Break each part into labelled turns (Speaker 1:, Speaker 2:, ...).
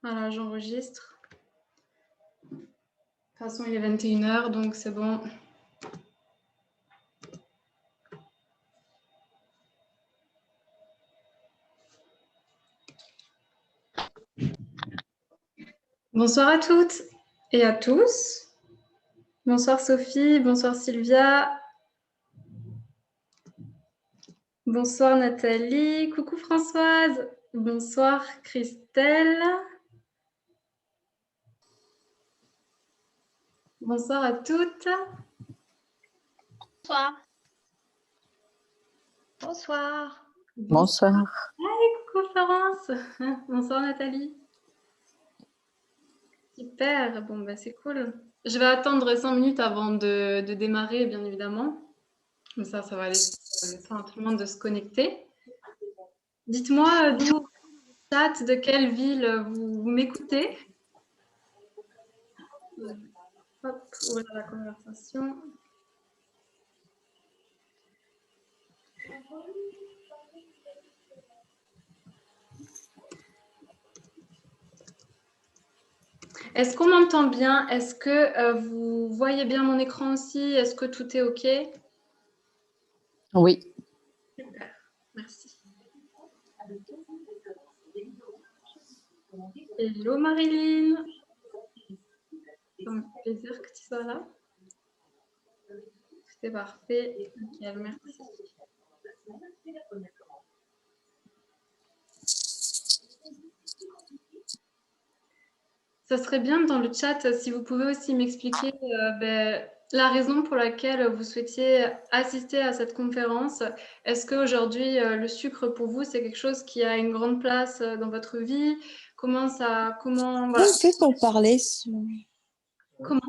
Speaker 1: Voilà, j'enregistre. De toute façon, il est 21h, donc c'est bon. Bonsoir à toutes et à tous. Bonsoir Sophie, bonsoir Sylvia. Bonsoir Nathalie, coucou Françoise. Bonsoir Christelle. Bonsoir à toutes.
Speaker 2: Bonsoir. Bonsoir.
Speaker 3: Bonsoir.
Speaker 1: Hey, coucou Florence. Bonsoir Nathalie. Super, bon bah c'est cool. Je vais attendre 5 minutes avant de démarrer, bien évidemment. Comme ça va laisser le temps à tout le monde de se connecter. Dites-moi d'où chat, de quelle ville vous m'écoutez. Hop, ouvrir la conversation. Est-ce qu'on m'entend bien? Est-ce que vous voyez bien mon écran aussi? Est-ce que tout est OK?
Speaker 3: Oui.
Speaker 1: Super, merci. Hello Marilyn. Ça me fait plaisir que tu sois là. Tout est parfait. Nickel, merci. Ça serait bien dans le chat si vous pouvez aussi m'expliquer la raison pour laquelle vous souhaitiez assister à cette conférence. Est-ce qu'aujourd'hui, le sucre pour vous, c'est quelque chose qui a une grande place dans votre vie? Comment ça... Comment, voilà.
Speaker 3: On fait pour parler.
Speaker 1: Comment?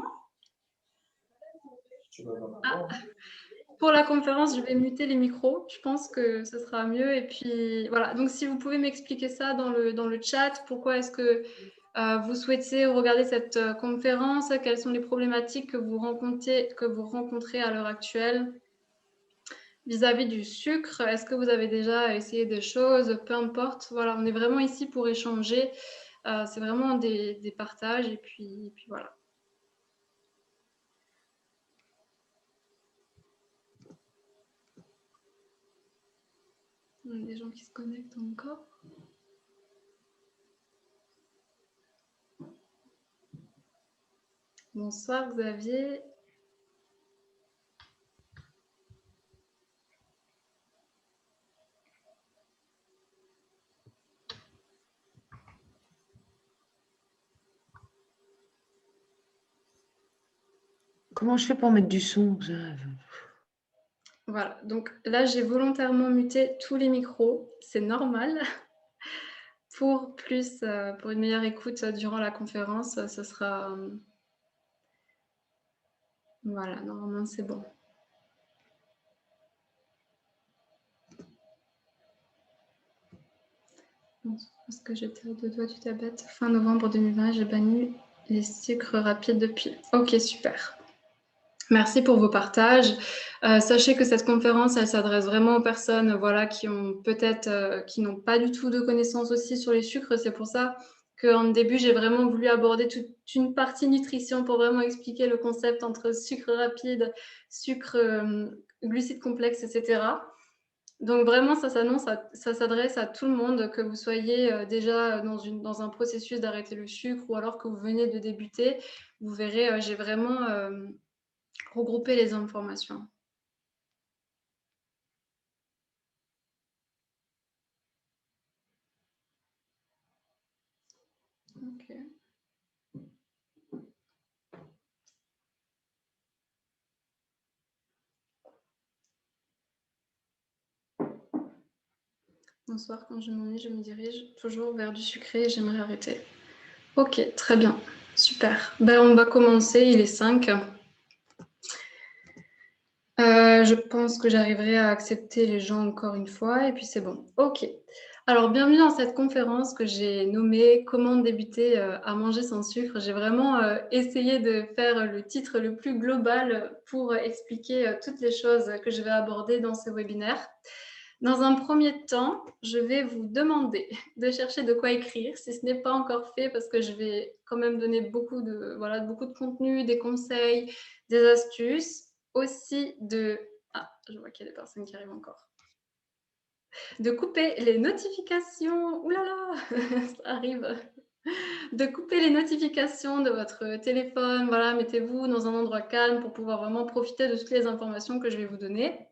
Speaker 1: Ah, pour la conférence, je vais muter les micros. Je pense que ce sera mieux. Et puis, voilà. Donc, si vous pouvez m'expliquer ça dans le chat, pourquoi est-ce que vous souhaitez regarder cette conférence? Quelles sont les problématiques que vous rencontrez à l'heure actuelle vis-à-vis du sucre? Est-ce que vous avez déjà essayé des choses? Peu importe. Voilà, on est vraiment ici pour échanger. C'est vraiment des partages. Et puis voilà. Il y a des gens qui se connectent encore. Bonsoir Xavier.
Speaker 4: Comment je fais pour mettre du son?
Speaker 1: Voilà, donc là j'ai volontairement muté tous les micros, c'est normal. Pour une meilleure écoute durant la conférence, ce sera... Voilà, normalement c'est bon. Parce que j'étais à 2 doigts du diabète. Fin novembre 2020, j'ai banni les sucres rapides depuis. Ok, super. Merci pour vos partages. Sachez que cette conférence, elle s'adresse vraiment aux personnes voilà, qui ont peut-être, qui n'ont pas du tout de connaissances aussi sur les sucres. C'est pour ça qu'en début, j'ai vraiment voulu aborder toute une partie nutrition pour vraiment expliquer le concept entre sucre rapide, sucre, glucides complexes, etc. Donc vraiment, ça s'adresse à tout le monde, que vous soyez déjà dans un processus d'arrêter le sucre ou alors que vous venez de débuter. Vous verrez, j'ai vraiment regroupé les informations. Ok. Bonsoir, quand je m'ennuie, je me dirige toujours vers du sucré et j'aimerais arrêter. Ok, très bien, super. Ben, on va commencer, il est 5. Je pense que j'arriverai à accepter les gens encore une fois et puis c'est bon. Ok. Alors, bienvenue dans cette conférence que j'ai nommée « Comment débuter à manger sans sucre ». J'ai vraiment essayé de faire le titre le plus global pour expliquer toutes les choses que je vais aborder dans ce webinaire. Dans un premier temps, je vais vous demander de chercher de quoi écrire, si ce n'est pas encore fait, parce que je vais quand même donner beaucoup de contenu, des conseils, des astuces, aussi de... Ah, je vois qu'il y a des personnes qui arrivent encore. De couper les notifications. Ouh là là, ça arrive. De couper les notifications de votre téléphone. Voilà, mettez-vous dans un endroit calme pour pouvoir vraiment profiter de toutes les informations que je vais vous donner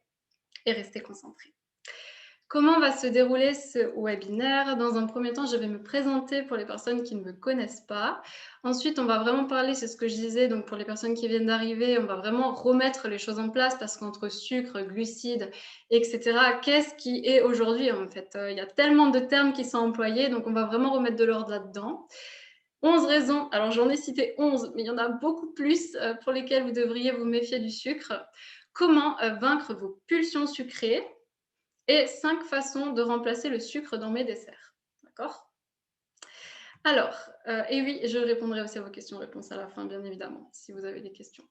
Speaker 1: et rester concentré. Comment va se dérouler ce webinaire? Dans un premier temps, je vais me présenter pour les personnes qui ne me connaissent pas. Ensuite, on va vraiment parler, c'est ce que je disais, donc pour les personnes qui viennent d'arriver, on va vraiment remettre les choses en place parce qu'entre sucre, glucides, etc., qu'est-ce qui est aujourd'hui en fait? Il y a tellement de termes qui sont employés, donc on va vraiment remettre de l'ordre là-dedans. 11 raisons, alors j'en ai cité 11, mais il y en a beaucoup plus pour lesquelles vous devriez vous méfier du sucre. Comment vaincre vos pulsions sucrées? Et 5 façons de remplacer le sucre dans mes desserts. D'accord? Alors, et oui, je répondrai aussi à vos questions-réponses à la fin, bien évidemment, si vous avez des questions.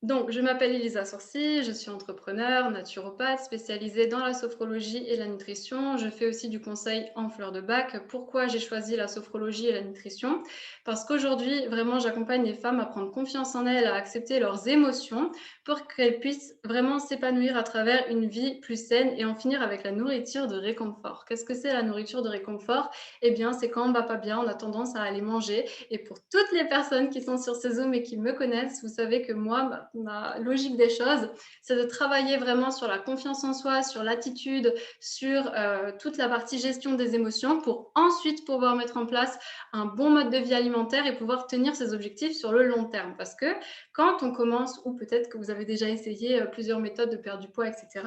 Speaker 1: Donc, je m'appelle Elisa Sorcy, je suis entrepreneur, naturopathe, spécialisée dans la sophrologie et la nutrition. Je fais aussi du conseil en fleurs de bac. Pourquoi j'ai choisi la sophrologie et la nutrition? Parce qu'aujourd'hui, vraiment, j'accompagne les femmes à prendre confiance en elles, à accepter leurs émotions pour qu'elles puissent vraiment s'épanouir à travers une vie plus saine et en finir avec la nourriture de réconfort. Qu'est-ce que c'est la nourriture de réconfort? Eh bien, c'est quand on ne va pas bien, on a tendance à aller manger. Et pour toutes les personnes qui sont sur ces Zooms et qui me connaissent, vous savez que moi, ma logique des choses, c'est de travailler vraiment sur la confiance en soi, sur l'attitude, sur toute la partie gestion des émotions pour ensuite pouvoir mettre en place un bon mode de vie alimentaire et pouvoir tenir ses objectifs sur le long terme. Parce que quand on commence, ou peut-être que vous avez déjà essayé plusieurs méthodes de perdre du poids, etc.,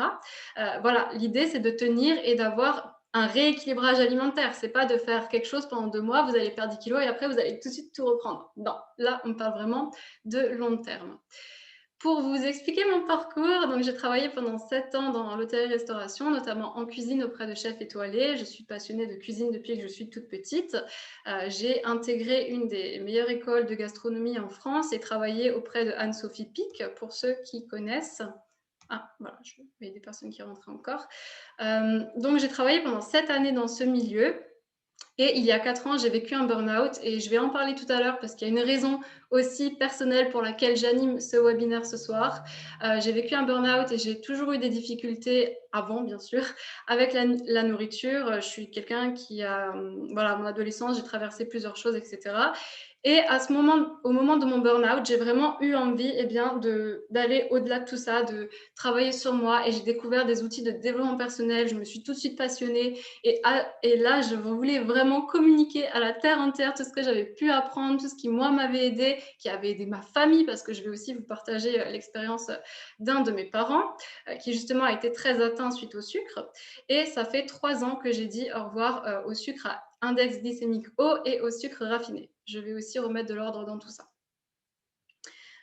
Speaker 1: voilà, l'idée, c'est de tenir et d'avoir un rééquilibrage alimentaire. C'est pas de faire quelque chose pendant 2 mois, vous allez perdre 10 kilos et après, vous allez tout de suite tout reprendre. Non, là, on parle vraiment de long terme. Pour vous expliquer mon parcours, donc j'ai travaillé pendant 7 ans dans l'hôtellerie-restauration, notamment en cuisine auprès de chefs étoilés. Je suis passionnée de cuisine depuis que je suis toute petite. J'ai intégré une des meilleures écoles de gastronomie en France et travaillé auprès de Anne-Sophie Pic, pour ceux qui connaissent. Ah, voilà, je voyais des personnes qui rentraient encore. Donc j'ai travaillé pendant 7 années dans ce milieu. Et il y a 4 ans, j'ai vécu un burn-out et je vais en parler tout à l'heure parce qu'il y a une raison aussi personnelle pour laquelle j'anime ce webinaire ce soir. J'ai vécu un burn-out et j'ai toujours eu des difficultés avant, bien sûr, avec la nourriture. Je suis quelqu'un qui a, voilà, mon adolescence, j'ai traversé plusieurs choses, etc. Et à ce moment, au moment de mon burn-out, j'ai vraiment eu envie d'aller au-delà de tout ça, de travailler sur moi et j'ai découvert des outils de développement personnel. Je me suis tout de suite passionnée et là, je voulais vraiment communiquer à la terre entière tout ce que j'avais pu apprendre, tout ce qui, moi, m'avait aidé, qui avait aidé ma famille, parce que je vais aussi vous partager l'expérience d'un de mes parents qui, justement, a été très atteint suite au sucre. Et ça fait 3 ans que j'ai dit au revoir au sucre à index glycémique haut et au sucre raffiné. Je vais aussi remettre de l'ordre dans tout ça.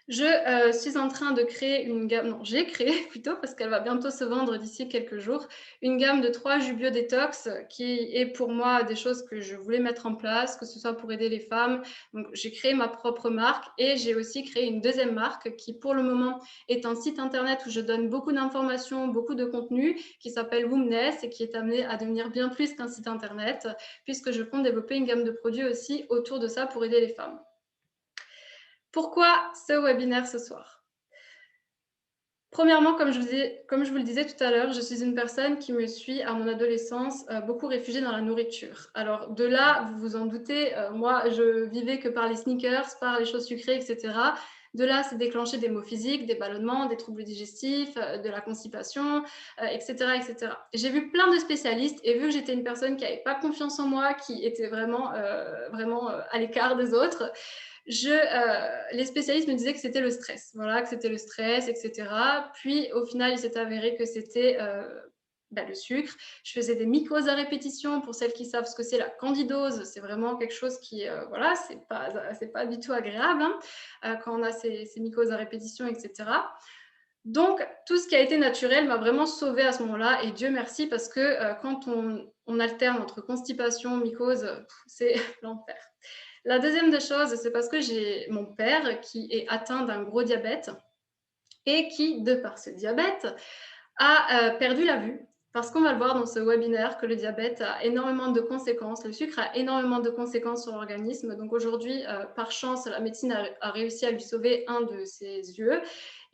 Speaker 1: Je suis en train de créer une gamme, non, j'ai créé plutôt, parce qu'elle va bientôt se vendre d'ici quelques jours, une gamme de 3 jus bio-détox qui est pour moi des choses que je voulais mettre en place, que ce soit pour aider les femmes. Donc, j'ai créé ma propre marque et j'ai aussi créé une deuxième marque qui, pour le moment, est un site internet où je donne beaucoup d'informations, beaucoup de contenu, qui s'appelle Wombness et qui est amené à devenir bien plus qu'un site internet, puisque je compte développer une gamme de produits aussi autour de ça pour aider les femmes. Pourquoi ce webinaire ce soir? Premièrement, comme je vous le disais tout à l'heure, je suis une personne qui me suis, à mon adolescence, beaucoup réfugiée dans la nourriture. Alors, de là, vous vous en doutez, moi, je vivais que par les sneakers, par les choses sucrées, etc. De là, c'est déclenché des maux physiques, des ballonnements, des troubles digestifs, de la constipation, etc., etc. J'ai vu plein de spécialistes et vu que j'étais une personne qui n'avait pas confiance en moi, qui était vraiment à l'écart des autres, les spécialistes me disaient que c'était le stress, voilà, que c'était le stress, etc. Puis, au final, il s'est avéré que c'était le sucre. Je faisais des mycoses à répétition. Pour celles qui savent ce que c'est la candidose, c'est vraiment quelque chose qui, voilà, c'est pas du tout agréable quand on a ces mycoses à répétition, etc. Donc, tout ce qui a été naturel m'a vraiment sauvée à ce moment-là. Et Dieu merci, parce que quand on alterne entre constipation, mycose, c'est l'enfer. La deuxième des choses, c'est parce que j'ai mon père qui est atteint d'un gros diabète et qui, de par ce diabète, a perdu la vue. Parce qu'on va le voir dans ce webinaire que le diabète a énormément de conséquences, le sucre a énormément de conséquences sur l'organisme. Donc aujourd'hui, par chance, la médecine a réussi à lui sauver un de ses yeux.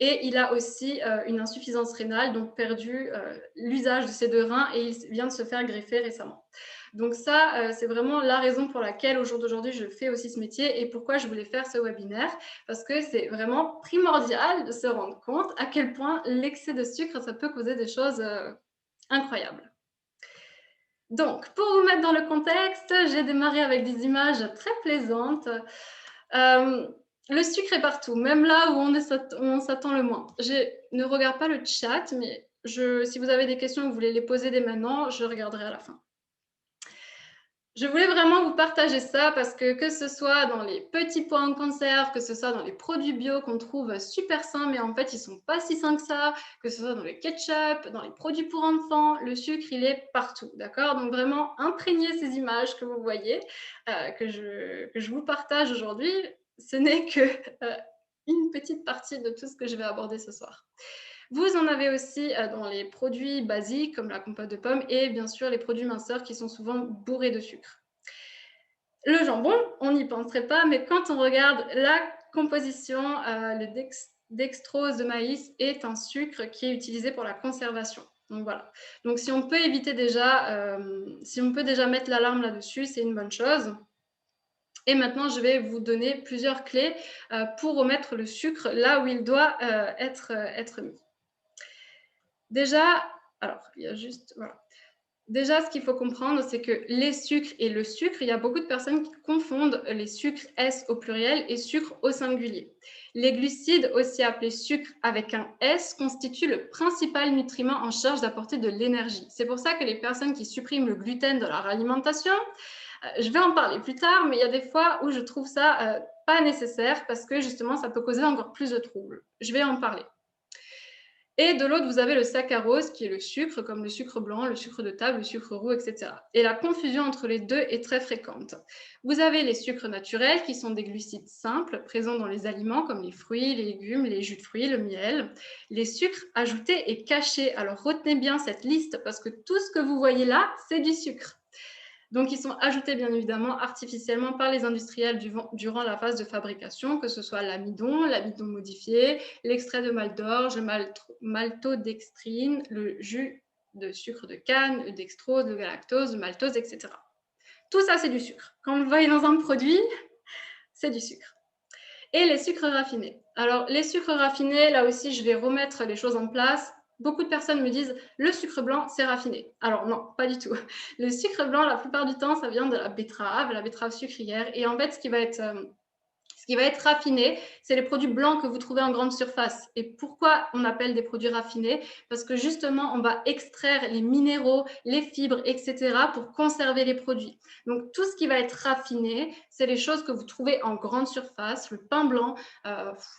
Speaker 1: Et il a aussi une insuffisance rénale, donc perdu l'usage de ses deux reins et il vient de se faire greffer récemment. Donc ça, c'est vraiment la raison pour laquelle au jour d'aujourd'hui, je fais aussi ce métier et pourquoi je voulais faire ce webinaire, parce que c'est vraiment primordial de se rendre compte à quel point l'excès de sucre, ça peut causer des choses incroyables. Donc, pour vous mettre dans le contexte, j'ai démarré avec des images très plaisantes. Le sucre est partout, même là où on s'attend le moins. Je ne regarde pas le chat, mais si vous avez des questions, vous voulez les poser dès maintenant, je regarderai à la fin. Je voulais vraiment vous partager ça parce que ce soit dans les petits pois en conserve, que ce soit dans les produits bio qu'on trouve super sains, mais en fait, ils ne sont pas si sains que ça, que ce soit dans le ketchup, dans les produits pour enfants, le sucre, il est partout, d'accord? Donc vraiment, imprégnez ces images que vous voyez, que je vous partage aujourd'hui. Ce n'est que une petite partie de tout ce que je vais aborder ce soir. Vous en avez aussi dans les produits basiques comme la compote de pommes et bien sûr les produits minceurs qui sont souvent bourrés de sucre. Le jambon, on n'y penserait pas, mais quand on regarde la composition, le dextrose de maïs est un sucre qui est utilisé pour la conservation. Donc voilà. Donc si on peut éviter déjà, si on peut déjà mettre l'alarme là-dessus, c'est une bonne chose. Et maintenant, je vais vous donner plusieurs clés pour remettre le sucre là où il doit être mis. Déjà, alors, il y a juste, voilà. Déjà, ce qu'il faut comprendre, c'est que les sucres et le sucre, il y a beaucoup de personnes qui confondent les sucres S au pluriel et sucre au singulier. Les glucides, aussi appelés sucres avec un S, constituent le principal nutriment en charge d'apporter de l'énergie. C'est pour ça que les personnes qui suppriment le gluten dans leur alimentation, je vais en parler plus tard, mais il y a des fois où je trouve ça pas nécessaire parce que justement, ça peut causer encore plus de troubles. Je vais en parler. Et de l'autre, vous avez le saccharose, qui est le sucre, comme le sucre blanc, le sucre de table, le sucre roux, etc. Et la confusion entre les deux est très fréquente. Vous avez les sucres naturels, qui sont des glucides simples, présents dans les aliments, comme les fruits, les légumes, les jus de fruits, le miel. Les sucres ajoutés et cachés. Alors retenez bien cette liste, parce que tout ce que vous voyez là, c'est du sucre. Donc, ils sont ajoutés bien évidemment artificiellement par les industriels durant la phase de fabrication, que ce soit l'amidon modifié, l'extrait de malt d'orge, le maltodextrine, le jus de sucre de canne, le dextrose, le galactose, le maltose, etc. Tout ça, c'est du sucre. Quand vous le voyez dans un produit, c'est du sucre. Et les sucres raffinés. Alors, les sucres raffinés, là aussi, je vais remettre les choses en place. Beaucoup de personnes me disent le sucre blanc, c'est raffiné. Alors non, pas du tout. Le sucre blanc, la plupart du temps, ça vient de la betterave sucrière. Et en fait, ce qui va être raffiné, c'est les produits blancs que vous trouvez en grande surface. Et pourquoi on appelle des produits raffinés? Parce que justement, on va extraire les minéraux, les fibres, etc. pour conserver les produits. Donc, tout ce qui va être raffiné, c'est les choses que vous trouvez en grande surface, le pain blanc,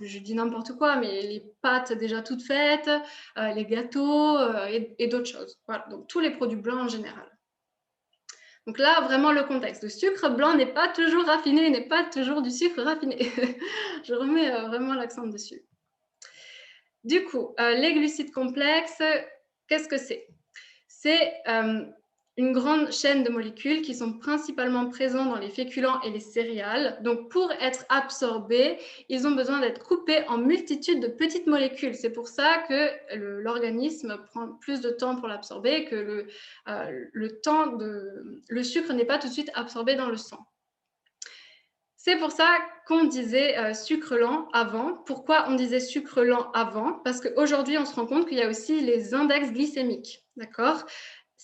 Speaker 1: je dis n'importe quoi, mais les pâtes déjà toutes faites, les gâteaux et d'autres choses. Voilà, donc tous les produits blancs en général. Donc là, vraiment le contexte. Le sucre blanc n'est pas toujours raffiné, n'est pas toujours du sucre raffiné. Je remets vraiment l'accent dessus. Du coup, les glucides complexes, qu'est-ce que c'est? C'est une grande chaîne de molécules qui sont principalement présentes dans les féculents et les céréales. Donc, pour être absorbés, ils ont besoin d'être coupés en multitude de petites molécules. C'est pour ça que l'organisme prend plus de temps pour l'absorber, que le sucre n'est pas tout de suite absorbé dans le sang. C'est pour ça qu'on disait sucre lent avant. Pourquoi on disait sucre lent avant? Parce qu'aujourd'hui, on se rend compte qu'il y a aussi les index glycémiques. D'accord?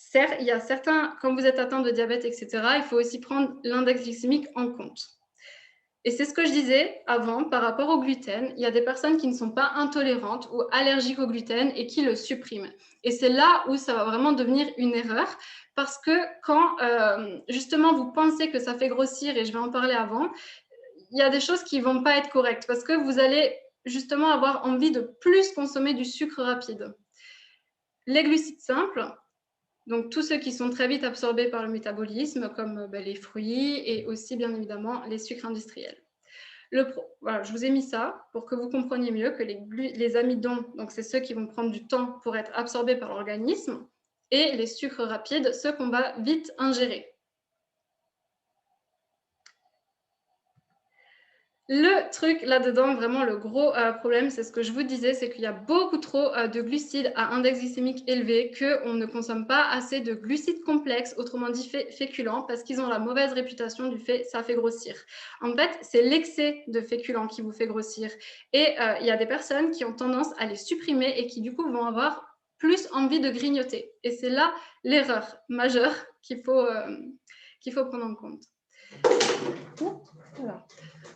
Speaker 1: Certes, il y a certains, quand vous êtes atteint de diabète, etc., il faut aussi prendre l'index glycémique en compte. Et c'est ce que je disais avant par rapport au gluten. Il y a des personnes qui ne sont pas intolérantes ou allergiques au gluten et qui le suppriment. Et c'est là où ça va vraiment devenir une erreur parce que quand justement vous pensez que ça fait grossir, et je vais en parler avant, il y a des choses qui ne vont pas être correctes parce que vous allez justement avoir envie de plus consommer du sucre rapide. Les glucides simples, donc tous ceux qui sont très vite absorbés par le métabolisme, comme les fruits et aussi bien évidemment les sucres industriels. Voilà, je vous ai mis ça pour que vous compreniez mieux que les amidons, donc c'est ceux qui vont prendre du temps pour être absorbés par l'organisme, et les sucres rapides, ceux qu'on va vite ingérer. Le truc là-dedans, vraiment le gros problème, c'est ce que je vous disais, c'est qu'il y a beaucoup trop de glucides à index glycémique élevé, qu'on ne consomme pas assez de glucides complexes, autrement dit féculents, parce qu'ils ont la mauvaise réputation du fait ça fait grossir. En fait, c'est l'excès de féculents qui vous fait grossir. Et il y a des personnes qui ont tendance à les supprimer et qui du coup vont avoir plus envie de grignoter. Et c'est là l'erreur majeure qu'il faut prendre en compte. Voilà.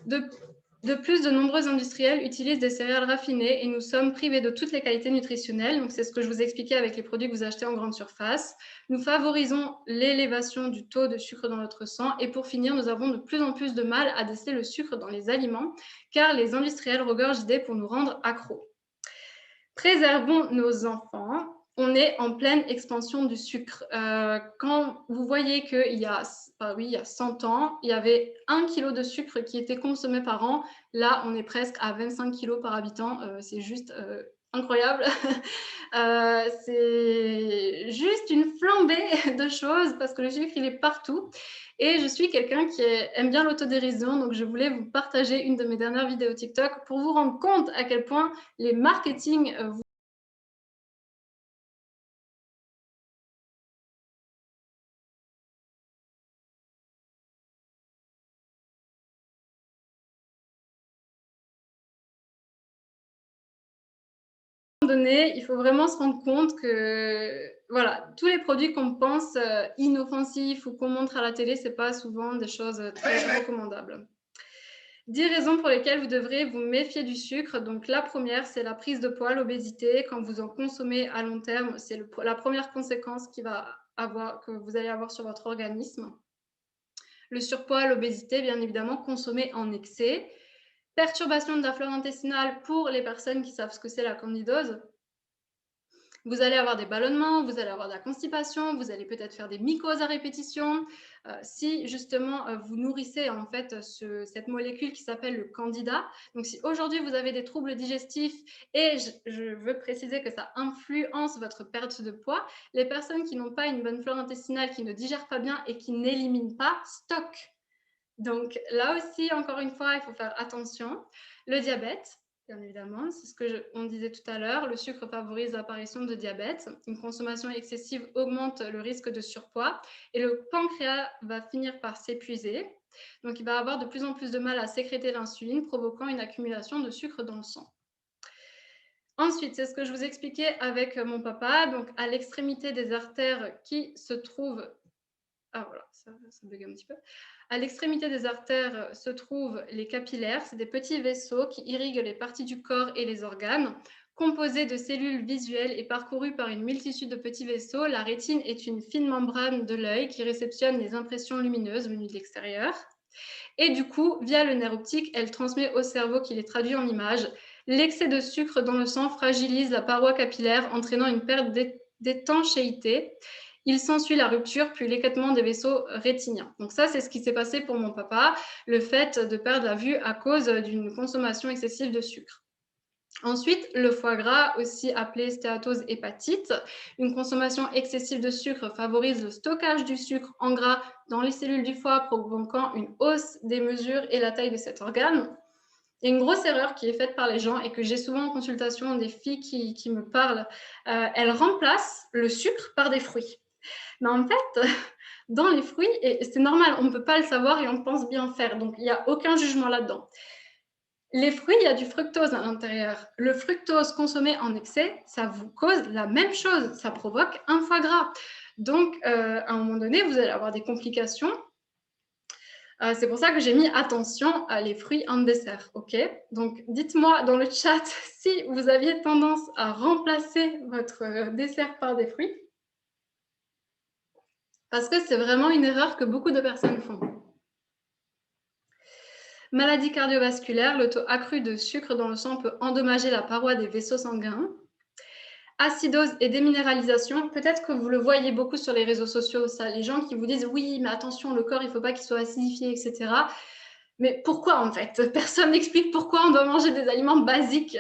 Speaker 1: De plus, de nombreux industriels utilisent des céréales raffinées et nous sommes privés de toutes les qualités nutritionnelles. Donc, c'est ce que je vous expliquais avec les produits que vous achetez en grande surface. Nous favorisons l'élévation du taux de sucre dans notre sang. Et pour finir, nous avons de plus en plus de mal à déceler le sucre dans les aliments car les industriels regorgent d'idées pour nous rendre accros. Préservons nos enfants. On est en pleine expansion du sucre. Quand vous voyez qu'il y a 100 ans, il y avait 1 kg de sucre qui était consommé par an. Là, on est presque à 25 kg par habitant. C'est juste incroyable. C'est juste une flambée de choses parce que le sucre, il est partout. Et je suis quelqu'un qui aime bien l'autodérision, donc je voulais vous partager une de mes dernières vidéos TikTok pour vous rendre compte à quel point les marketing vous donné, il faut vraiment se rendre compte que voilà, tous les produits qu'on pense inoffensifs ou qu'on montre à la télé, ce n'est pas souvent des choses très recommandables. 10 raisons pour lesquelles vous devrez vous méfier du sucre. Donc, la première, c'est la prise de poids, l'obésité. Quand vous en consommez à long terme, c'est la première conséquence que vous allez avoir sur votre organisme. Le surpoids, l'obésité, bien évidemment, consommé en excès. Perturbation de la flore intestinale pour les personnes qui savent ce que c'est la candidose. Vous allez avoir des ballonnements, vous allez avoir de la constipation, vous allez peut-être faire des mycoses à répétition. Si justement vous nourrissez en fait cette molécule qui s'appelle le candida. Donc si aujourd'hui vous avez des troubles digestifs et je veux préciser que ça influence votre perte de poids, les personnes qui n'ont pas une bonne flore intestinale, qui ne digèrent pas bien et qui n'éliminent pas, stockent. Donc là aussi, encore une fois, il faut faire attention. Le diabète, bien évidemment, c'est ce qu'on disait tout à l'heure, le sucre favorise l'apparition de diabète. Une consommation excessive augmente le risque de surpoids et le pancréas va finir par s'épuiser. Donc, il va avoir de plus en plus de mal à sécréter l'insuline, provoquant une accumulation de sucre dans le sang. Ensuite, c'est ce que je vous expliquais avec mon papa. Donc, à l'extrémité des artères qui se trouvent... Ah voilà, ça bug un petit peu. À l'extrémité des artères se trouvent les capillaires. C'est des petits vaisseaux qui irriguent les parties du corps et les organes. Composés de cellules visuelles et parcourus par une multitude de petits vaisseaux, la rétine est une fine membrane de l'œil qui réceptionne les impressions lumineuses venues de l'extérieur. Et du coup, via le nerf optique, elle transmet au cerveau qui les traduit en images. L'excès de sucre dans le sang fragilise la paroi capillaire, entraînant une perte d'étanchéité. Il s'ensuit la rupture, puis l'éclatement des vaisseaux rétiniens. Donc ça, c'est ce qui s'est passé pour mon papa, le fait de perdre la vue à cause d'une consommation excessive de sucre. Ensuite, le foie gras, aussi appelé stéatose hépatite. Une consommation excessive de sucre favorise le stockage du sucre en gras dans les cellules du foie, provoquant une hausse des mesures et la taille de cet organe. Il y a une grosse erreur qui est faite par les gens et que j'ai souvent en consultation des filles qui me parlent. Elles remplacent le sucre par des fruits. Mais en fait, dans les fruits, et c'est normal, on ne peut pas le savoir et on pense bien faire. Donc, il n'y a aucun jugement là-dedans. Les fruits, il y a du fructose à l'intérieur. Le fructose consommé en excès, ça vous cause la même chose. Ça provoque un foie gras. Donc, à un moment donné, vous allez avoir des complications. C'est pour ça que j'ai mis attention à les fruits en dessert. Ok. Donc, dites-moi dans le chat si vous aviez tendance à remplacer votre dessert par des fruits. Parce que c'est vraiment une erreur que beaucoup de personnes font. Maladie cardiovasculaire, le taux accru de sucre dans le sang peut endommager la paroi des vaisseaux sanguins. Acidose et déminéralisation, peut-être que vous le voyez beaucoup sur les réseaux sociaux, ça, les gens qui vous disent « oui, mais attention, le corps, il ne faut pas qu'il soit acidifié, etc. » Mais pourquoi en fait? Personne n'explique pourquoi on doit manger des aliments basiques.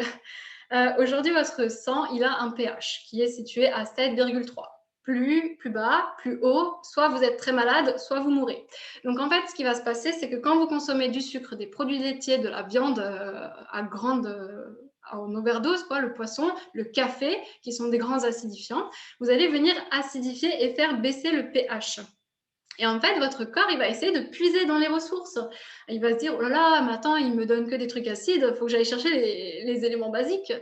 Speaker 1: Aujourd'hui, votre sang, il a un pH qui est situé à 7,3. Plus bas, plus haut, soit vous êtes très malade, soit vous mourrez. Donc en fait, ce qui va se passer, c'est que quand vous consommez du sucre, des produits laitiers, de la viande en overdose, quoi, le poisson, le café, qui sont des grands acidifiants, vous allez venir acidifier et faire baisser le pH. Et en fait, votre corps, il va essayer de puiser dans les ressources. Il va se dire, oh là là, mais attends, il me donne que des trucs acides, il faut que j'aille chercher les éléments basiques.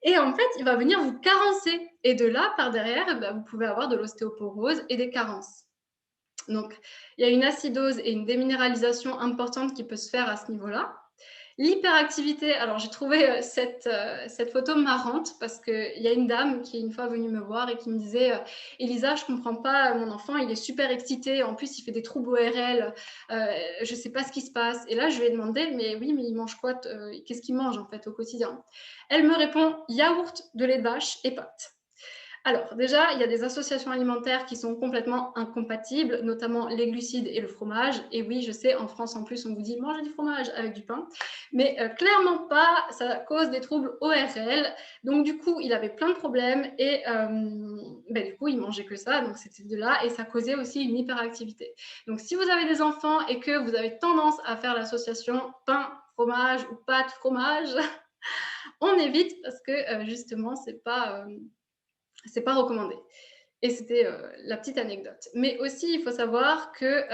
Speaker 1: Et en fait, il va venir vous carencer. Et de là, par derrière, vous pouvez avoir de l'ostéoporose et des carences. Donc, il y a une acidose et une déminéralisation importante qui peut se faire à ce niveau-là. L'hyperactivité, alors j'ai trouvé cette photo marrante parce qu'il y a une dame qui est une fois venue me voir et qui me disait Elisa, je ne comprends pas, mon enfant il est super excité, en plus il fait des troubles ORL, je ne sais pas ce qui se passe. Et là je lui ai demandé, mais oui, mais il mange quoi, qu'est-ce qu'il mange en fait au quotidien? Elle me répond yaourt, de lait de vache et pâtes. Alors, déjà, il y a des associations alimentaires qui sont complètement incompatibles, notamment les glucides et le fromage. Et oui, je sais, en France, en plus, on vous dit mangez du fromage avec du pain. Mais clairement pas, ça cause des troubles ORL. Donc, du coup, il avait plein de problèmes et du coup, il mangeait que ça. Donc, c'était de là et ça causait aussi une hyperactivité. Donc, si vous avez des enfants et que vous avez tendance à faire l'association pain, fromage ou pâte, fromage, on évite parce que justement, c'est pas recommandé. Et c'était la petite anecdote. Mais aussi, il faut savoir que,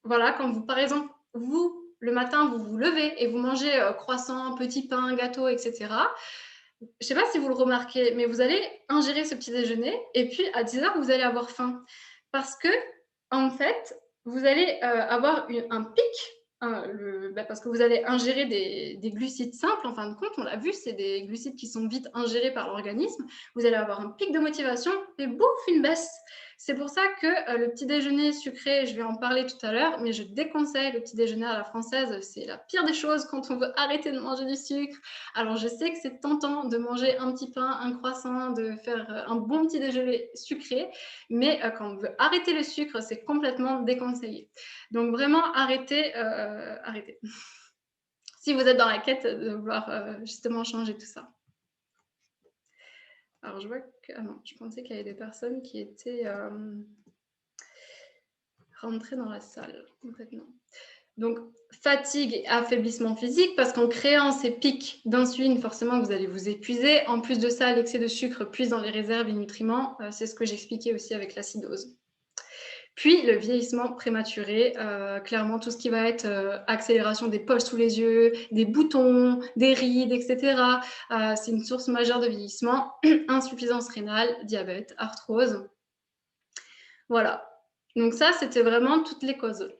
Speaker 1: voilà, quand vous, par exemple, vous, le matin, vous vous levez et vous mangez croissant, petit pain, gâteau, etc. Je ne sais pas si vous le remarquez, mais vous allez ingérer ce petit déjeuner et puis à 10 heures, vous allez avoir faim. Parce que, en fait, vous allez avoir un pic parce que vous allez ingérer des glucides simples, en fin de compte, on l'a vu, c'est des glucides qui sont vite ingérés par l'organisme. Vous allez avoir un pic de motivation et bouf, une baisse. C'est pour ça que le petit déjeuner sucré, je vais en parler tout à l'heure, mais je déconseille le petit déjeuner à la française. C'est la pire des choses quand on veut arrêter de manger du sucre. Alors, je sais que c'est tentant de manger un petit pain, un croissant, de faire un bon petit déjeuner sucré, mais quand on veut arrêter le sucre, c'est complètement déconseillé. Donc, vraiment, arrêtez. Si vous êtes dans la quête de vouloir justement changer tout ça. Alors, je vois que... Ah non, je pensais qu'il y avait des personnes qui étaient rentrées dans la salle. En fait, non. Donc, fatigue et affaiblissement physique, parce qu'en créant ces pics d'insuline, forcément, vous allez vous épuiser. En plus de ça, l'excès de sucre puise dans les réserves et nutriments. C'est ce que j'expliquais aussi avec l'acidose. Puis, le vieillissement prématuré, clairement, tout ce qui va être accélération des poches sous les yeux, des boutons, des rides, etc. C'est une source majeure de vieillissement. Insuffisance rénale, diabète, arthrose. Voilà. Donc ça, c'était vraiment toutes les causes.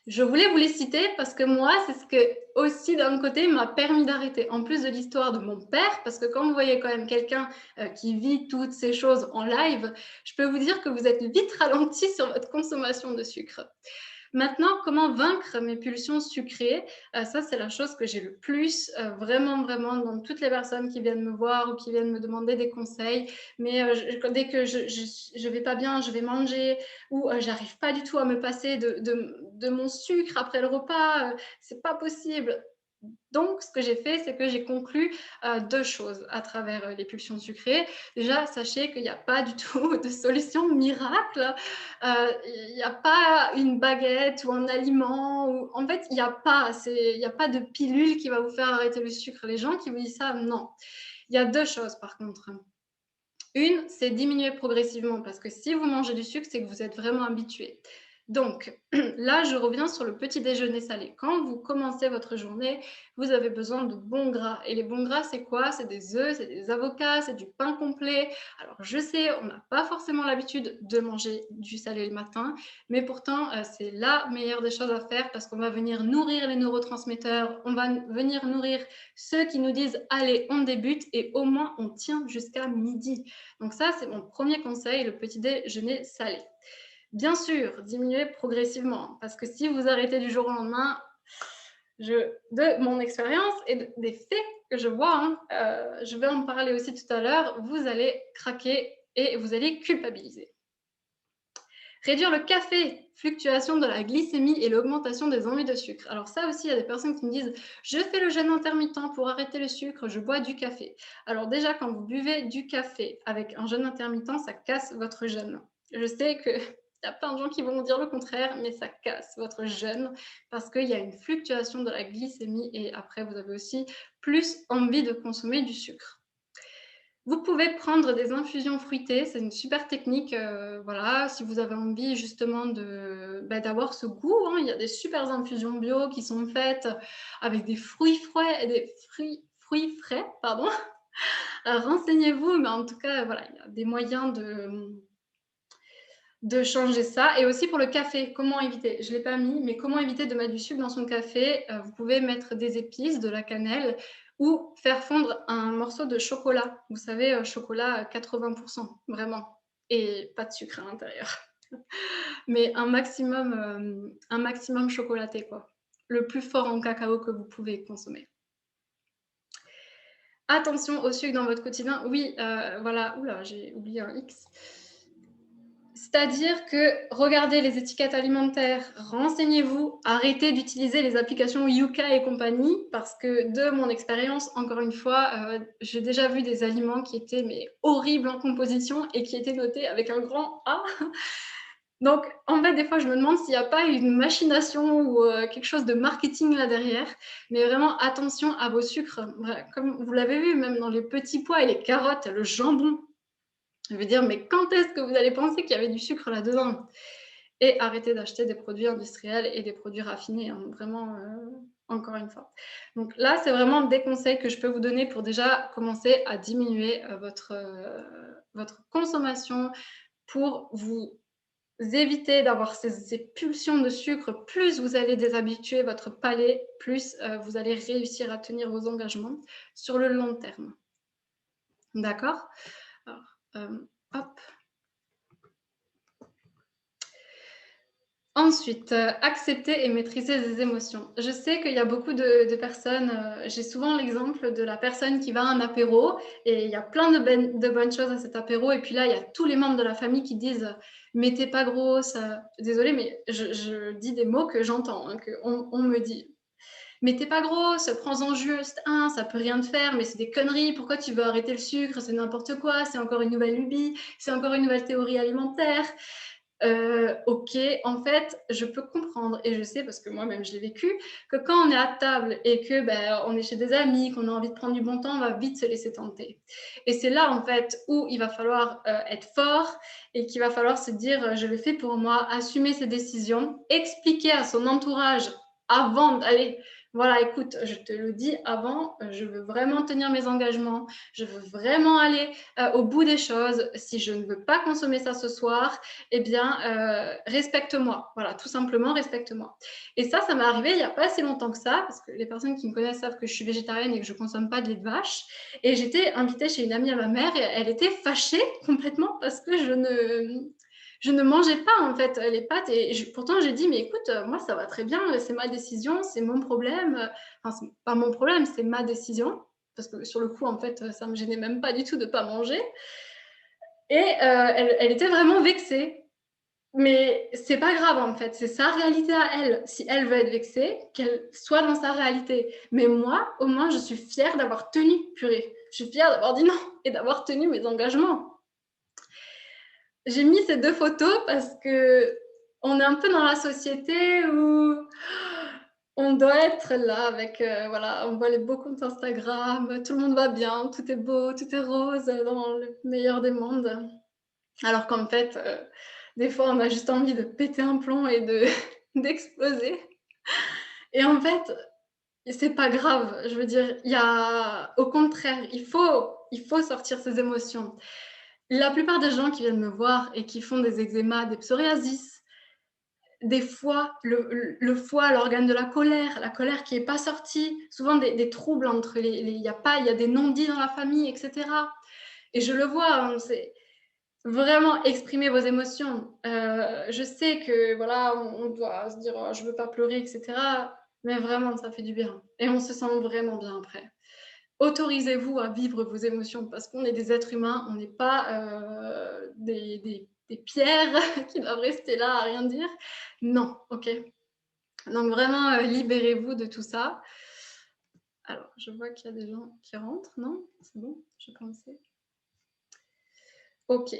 Speaker 1: Je voulais vous les citer parce que moi, c'est ce que aussi d'un côté m'a permis d'arrêter. En plus de l'histoire de mon père, parce que quand vous voyez quand même quelqu'un qui vit toutes ces choses en live, je peux vous dire que vous êtes vite ralenti sur votre consommation de sucre. Maintenant, comment vaincre mes pulsions sucrées? Ça, c'est la chose que j'ai le plus, vraiment, dans toutes les personnes qui viennent me voir ou qui viennent me demander des conseils. Mais dès que je vais pas bien, je vais manger ou j'arrive pas du tout à me passer de mon sucre après le repas, c'est pas possible. Donc, ce que j'ai fait, c'est que j'ai conclu deux choses à travers les pulsions sucrées. Déjà, sachez qu'il n'y a pas du tout de solution miracle. Il n'y a pas une baguette ou un aliment. En fait, il n'y a pas de pilule qui va vous faire arrêter le sucre. Les gens qui vous disent ça, non. Il y a deux choses, par contre. Une, c'est diminuer progressivement, parce que si vous mangez du sucre, c'est que vous êtes vraiment habitué. Donc, là, je reviens sur le petit déjeuner salé. Quand vous commencez votre journée, vous avez besoin de bons gras. Et les bons gras, c'est quoi? C'est des œufs, c'est des avocats, c'est du pain complet. Alors, je sais, on n'a pas forcément l'habitude de manger du salé le matin, mais pourtant, c'est la meilleure des choses à faire parce qu'on va venir nourrir les neurotransmetteurs, on va venir nourrir ceux qui nous disent « Allez, on débute » et au moins, on tient jusqu'à midi. Donc ça, c'est mon premier conseil, le petit déjeuner salé. Bien sûr, diminuer progressivement, parce que si vous arrêtez du jour au lendemain, de mon expérience et des faits que je vois, je vais en parler aussi tout à l'heure, vous allez craquer et vous allez culpabiliser. Réduire le café, fluctuation de la glycémie et l'augmentation des envies de sucre. Alors ça aussi, il y a des personnes qui me disent « Je fais le jeûne intermittent pour arrêter le sucre, je bois du café ». Alors déjà, quand vous buvez du café avec un jeûne intermittent, ça casse votre jeûne. Je sais qu'il y a plein de gens qui vont vous dire le contraire, mais ça casse votre jeûne parce qu'il y a une fluctuation de la glycémie et après, vous avez aussi plus envie de consommer du sucre. Vous pouvez prendre des infusions fruitées, c'est une super technique, voilà, si vous avez envie justement d'avoir ce goût, hein. Il y a des super infusions bio qui sont faites avec des fruits frais, pardon. Renseignez-vous, mais en tout cas, voilà, il y a des moyens de changer ça. Et aussi pour le café, comment éviter? Je ne l'ai pas mis, mais comment éviter de mettre du sucre dans son café? Vous pouvez mettre des épices, de la cannelle ou faire fondre un morceau de chocolat. Vous savez, chocolat à 80%, vraiment. Et pas de sucre à l'intérieur. Mais un maximum chocolaté, quoi. Le plus fort en cacao que vous pouvez consommer. Attention au sucre dans votre quotidien. Oui, voilà. Oula, j'ai oublié un X. C'est-à-dire que regardez les étiquettes alimentaires, renseignez-vous, arrêtez d'utiliser les applications Yuka et compagnie parce que de mon expérience, encore une fois, j'ai déjà vu des aliments qui étaient horribles en composition et qui étaient notés avec un grand A. Donc, en fait, des fois, je me demande s'il n'y a pas une machination ou quelque chose de marketing là derrière. Mais vraiment, attention à vos sucres. Comme vous l'avez vu, même dans les petits pois et les carottes, le jambon. Je veux dire, mais quand est-ce que vous allez penser qu'il y avait du sucre là-dedans? Et arrêtez d'acheter des produits industriels et des produits raffinés, hein, vraiment, encore une fois. Donc là, c'est vraiment des conseils que je peux vous donner pour déjà commencer à diminuer votre consommation pour vous éviter d'avoir ces pulsions de sucre. Plus vous allez déshabituer votre palais, plus vous allez réussir à tenir vos engagements sur le long terme. D'accord? Alors, hop. Ensuite, accepter et maîtriser ses émotions. Je sais qu'il y a beaucoup de personnes, j'ai souvent l'exemple de la personne qui va à un apéro et il y a plein de bonnes choses à cet apéro et puis là, il y a tous les membres de la famille qui disent: «Mais tu es pas grosse», désolée, mais je dis des mots que j'entends, hein, qu'on me dit. «Mais tu es pas grosse, prends-en juste un, ça peut rien te faire, mais c'est des conneries, pourquoi tu veux arrêter le sucre? C'est n'importe quoi, c'est encore une nouvelle lubie, c'est encore une nouvelle théorie alimentaire». OK, en fait, je peux comprendre et je sais parce que moi-même je l'ai vécu, que quand on est à table et que, on est chez des amis, qu'on a envie de prendre du bon temps, on va vite se laisser tenter. Et c'est là, en fait, où il va falloir, être fort et qu'il va falloir se dire: «Je le fais pour moi», assumer ses décisions, expliquer à son entourage avant d'aller: «Voilà, écoute, je te le dis avant, je veux vraiment tenir mes engagements, je veux vraiment aller, au bout des choses. Si je ne veux pas consommer ça ce soir, eh bien, respecte-moi. Voilà, tout simplement, respecte-moi. Et ça m'est arrivé il n'y a pas si longtemps que ça, parce que les personnes qui me connaissent savent que je suis végétarienne et que je ne consomme pas de lait de vache. Et j'étais invitée chez une amie à ma mère et elle était fâchée complètement parce que je ne mangeais pas en fait les pâtes. Et pourtant, j'ai dit, mais écoute, moi, ça va très bien, c'est ma décision, c'est mon problème. Enfin, c'est pas mon problème, c'est ma décision. Parce que sur le coup, en fait, ça ne me gênait même pas du tout de ne pas manger. Et elle était vraiment vexée. Mais c'est pas grave en fait, c'est sa réalité à elle. Si elle veut être vexée, qu'elle soit dans sa réalité. Mais moi, au moins, je suis fière d'avoir tenu, purée. Je suis fière d'avoir dit non et d'avoir tenu mes engagements. J'ai mis ces 2 photos parce qu'on est un peu dans la société où on doit être là avec, voilà, on voit les beaux comptes Instagram, tout le monde va bien, tout est beau, tout est rose, dans le meilleur des mondes. Alors qu'en fait, des fois, on a juste envie de péter un plomb et d'exploser. Et en fait, c'est pas grave. Je veux dire, au contraire, il faut sortir ses émotions. La plupart des gens qui viennent me voir et qui font des eczémas, des psoriasis, des foies, le foie, l'organe de la colère qui n'est pas sortie, souvent des troubles entre il y a des non-dits dans la famille, etc. Et je le vois, hein, c'est vraiment exprimer vos émotions. Je sais que voilà, on doit se dire: «Oh, je veux pas pleurer», etc. Mais vraiment, ça fait du bien. Et on se sent vraiment bien après. Autorisez-vous à vivre vos émotions parce qu'on est des êtres humains, on n'est pas des des pierres qui doivent rester là à rien dire. Non, ok. Donc vraiment, libérez-vous de tout ça. Alors, je vois qu'il y a des gens qui rentrent, non? C'est bon, je pensais. Ok.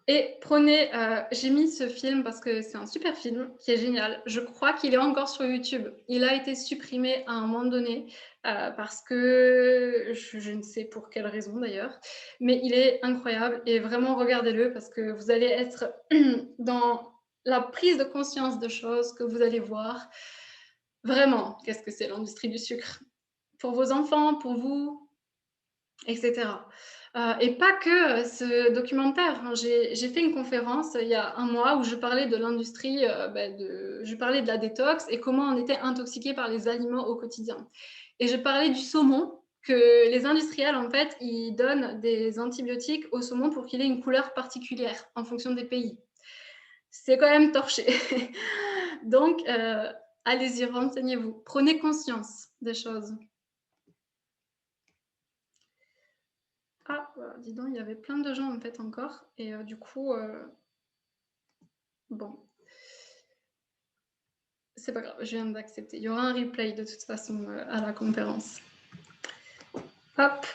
Speaker 1: Et prenez, j'ai mis ce film parce que c'est un super film qui est génial. Je crois qu'il est encore sur YouTube. Il a été supprimé à un moment donné parce que je ne sais pour quelle raison d'ailleurs, mais il est incroyable et vraiment regardez-le parce que vous allez être dans la prise de conscience de choses que vous allez voir. Vraiment, qu'est-ce que c'est l'industrie du sucre? Pour vos enfants, pour vous, etc. Et pas que ce documentaire. J'ai fait une conférence il y a un mois où je parlais de l'industrie, je parlais de la détox et comment on était intoxiqué par les aliments au quotidien. Et je parlais du saumon, que les industriels, en fait, ils donnent des antibiotiques au saumon pour qu'il ait une couleur particulière en fonction des pays. C'est quand même torché. Donc, allez-y, renseignez-vous. Prenez conscience des choses. Ah, dis donc, il y avait plein de gens en fait encore. Et du coup, bon, c'est pas grave, je viens d'accepter. Il y aura un replay de toute façon à la conférence. Hop.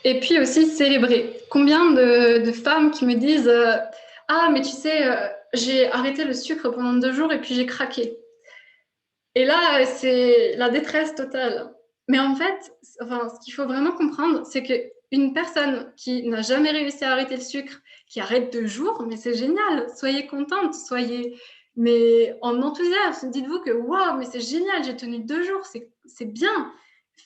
Speaker 1: Et puis aussi célébrer. Combien de femmes qui me disent ah, mais tu sais, j'ai arrêté le sucre pendant 2 jours et puis j'ai craqué. Et là, c'est la détresse totale. Mais en fait, enfin, ce qu'il faut vraiment comprendre, c'est qu'une personne qui n'a jamais réussi à arrêter le sucre, qui arrête 2 jours, mais c'est génial. Soyez contente, soyez mais en enthousiasme. Dites-vous que waouh, mais c'est génial, j'ai tenu 2 jours, c'est bien.